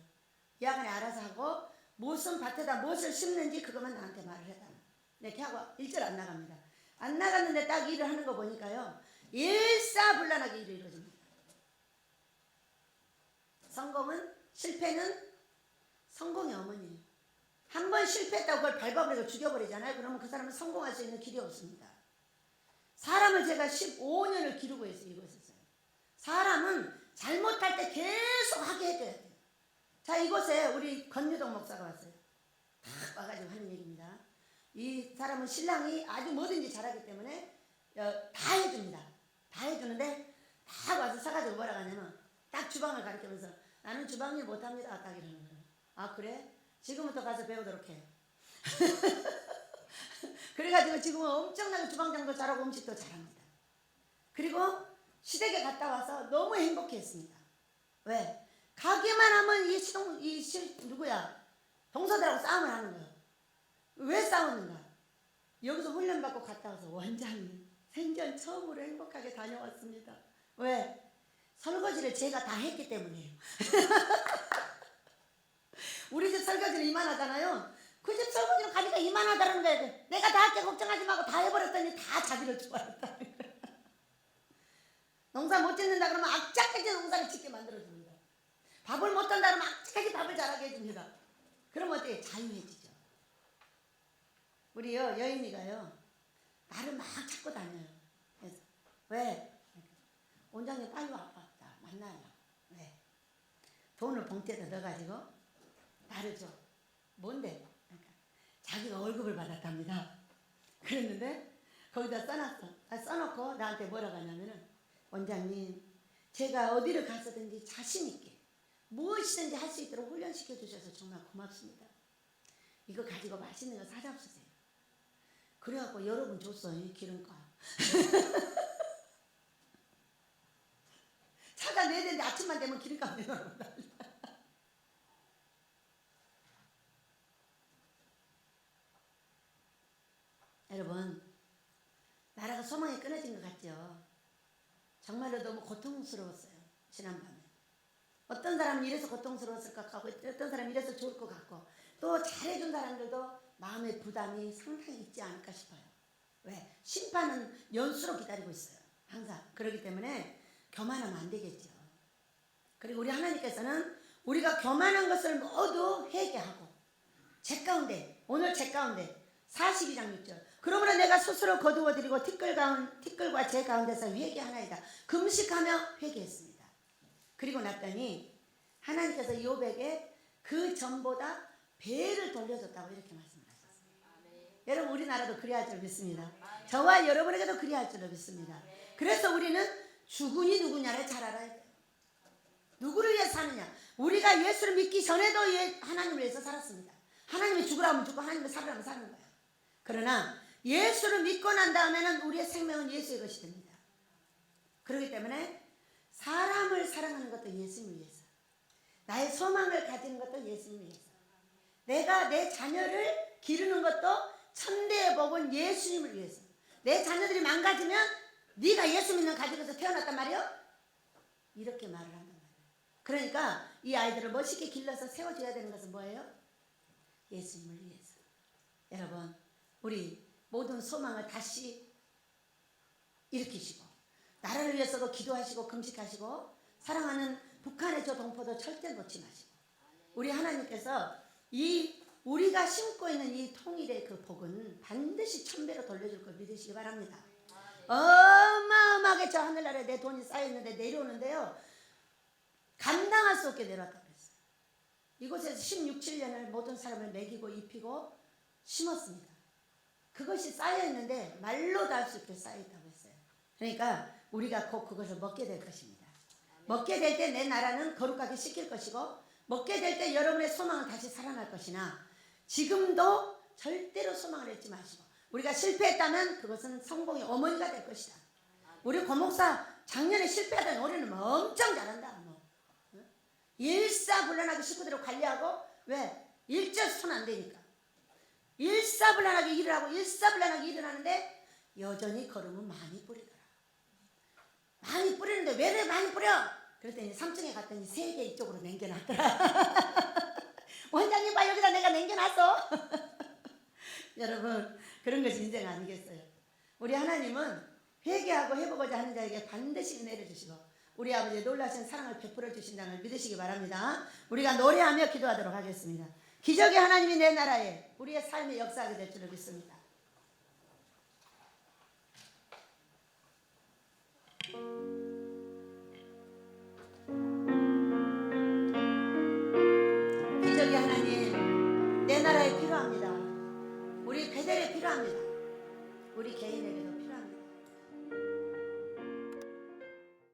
야간에 알아서 하고 무슨 밭에다 무엇을 심는지 그것만 나한테 말을 해달라. 이렇게 하고 일절 안 나갑니다. 안 나갔는데 딱 일을 하는 거 보니까요. 일사불란하게 일이 이루어집니다. 실패는 성공의 어머니예요. 한 번 실패했다고 그걸 밟아버리고 죽여버리잖아요. 그러면 그 사람은 성공할 수 있는 길이 없습니다. 사람을 제가 15년을 기르고 있어요. 이곳에서요. 사람은 잘못할 때 계속 하게 해줘야 돼요. 자, 이곳에 우리 권유동 목사가 왔어요. 딱 와가지고 하는 얘기입니다. 이 사람은 신랑이 아주 뭐든지 잘하기 때문에 다 해줍니다. 다 해주는데 딱 와서 사가지고 뭐라고 하냐면 딱 주방을 가리키면서 나는 주방일 못합니다. 딱 이러는 거예요. 아 그래? 지금부터 가서 배우도록 해. 그래가지고 지금은 엄청나게 주방장도 잘하고 음식도 잘합니다. 그리고 시댁에 갔다 와서 너무 행복했습니다. 왜? 가기만 하면 동서들하고 싸움을 하는 거예요. 왜 싸우는가? 여기서 훈련받고 갔다 와서 원장님 생전 처음으로 행복하게 다녀왔습니다. 왜? 설거지를 제가 다 했기 때문이에요. 우리 집 설거지는 이만하잖아요. 그 집 설거지는 가니까 이만하다는 거예요. 내가 다 할게 걱정하지 말고 다 해버렸더니 다 자기를 좋아했다. 농사 못 짓는다 그러면 악착같이 농사를 짓게 만들어줍니다. 밥을 못 던다 그러면 악착같이 밥을 잘하게 해줍니다. 그러면 어떻게 자유해지죠. 우리 여인이가요 나를 막 찾고 다녀요. 그래서 왜? 원장님 빨리 와봐. 나 만나려고. 왜? 돈을 봉투에다 넣어가지고 나를 줘. 뭔데? 그러니까 자기가 월급을 받았답니다. 그랬는데 거기다 써놨어. 써놓고 나한테 뭐라고 하냐면은 원장님 제가 어디를 갔었든지 자신있게 무엇이든지 할 수 있도록 훈련시켜 주셔서 정말 고맙습니다. 이거 가지고 맛있는 거 사잡수세요. 그래갖고 여러분 줬어요. 기름값. 찾아내야 되는데 아침만 되면 기름값 내놓는다. 여러분 나라가 소망이 끊어진 것 같죠? 정말로 너무 고통스러웠어요. 지난밤에 어떤 사람은 이래서 고통스러웠을 것 같고 어떤 사람은 이래서 좋을 것 같고 또 잘해준 사람들도 마음의 부담이 상당히 있지 않을까 싶어요. 왜? 심판은 연수로 기다리고 있어요. 항상. 그렇기 때문에 교만하면 안 되겠죠. 그리고 우리 하나님께서는 우리가 교만한 것을 모두 회개하고 제 가운데 오늘 제 가운데 42장 6절 그러므로 내가 스스로 거두어드리고 티끌과 제 가운데서 회개하나이다. 금식하며 회개했습니다. 그리고 났더니 하나님께서 욥에게 그 전보다 배를 돌려줬다고 이렇게 말씀하셨습니다. 여러분 우리나라도 그리할 줄 믿습니다. 저와 여러분에게도 그리할 줄 믿습니다. 그래서 우리는 주군이 누구냐를 잘 알아야 돼요. 누구를 위해서 사느냐. 우리가 예수를 믿기 전에도 하나님을 위해서 살았습니다. 하나님이 죽으라면 죽고 하나님이 살으라면 사는 거예요. 그러나 예수를 믿고 난 다음에는 우리의 생명은 예수의 것이 됩니다. 그렇기 때문에 사람을 사랑하는 것도 예수님을 위해서, 나의 소망을 가지는 것도 예수님을 위해서, 내가 내 자녀를 기르는 것도 천대의 복은 예수님을 위해서. 내 자녀들이 망가지면 네가 예수 믿는 가족에서 태어났단 말이요? 이렇게 말을 한단 말이에요. 그러니까 이 아이들을 멋있게 길러서 세워줘야 되는 것은 뭐예요? 예수님을 위해서. 여러분 우리 모든 소망을 다시 일으키시고 나라를 위해서도 기도하시고 금식하시고 사랑하는 북한의 저 동포도 절대 놓지 마시고 우리 하나님께서 이 우리가 심고 있는 이 통일의 그 복은 반드시 천배로 돌려줄 걸 믿으시기 바랍니다. 어마어마하게 저 하늘나라에 내 돈이 쌓여있는데 내려오는데요 감당할 수 없게 내려왔다고 그랬어요. 이곳에서 16, 17년을 모든 사람을 먹이고 입히고 심었습니다. 그것이 쌓여있는데 말로도 할 수 있게 쌓여있다고 했어요. 그러니까 우리가 곧 그것을 먹게 될 것입니다. 먹게 될 때 내 나라는 거룩하게 씻길 것이고 먹게 될 때 여러분의 소망은 다시 살아날 것이나 지금도 절대로 소망을 잃지 마시고 우리가 실패했다면 그것은 성공의 어머니가 될 것이다. 우리 고목사 작년에 실패하던 올해는 뭐 엄청 잘한다. 뭐. 일사불란하게 식구들을 관리하고 왜? 일절 손 안 대니까. 일사불란하게 일을 하고 일사불란하게 일을 하는데 여전히 걸음은 많이 뿌리더라. 많이 뿌리는데 왜 많이 뿌려? 그랬더니 3층에 갔더니 3개 이쪽으로 남겨놨더라. 원장님 봐 여기다 내가 남겨놨어. 여러분 그런 것이 인생 아니겠어요? 우리 하나님은 회개하고 해보고자 하는 자에게 반드시 은혜를 주시고 우리 아버지의 놀라신 사랑을 베풀어 주신다는 걸 믿으시기 바랍니다. 우리가 노래하며 기도하도록 하겠습니다. 기적의 하나님이 내 나라에 우리의 삶에 역사하게 될 줄을 믿습니다. 기적의 하나님 내 나라에 필요합니다. 우리 베델에 필요합니다. 우리 개인에게도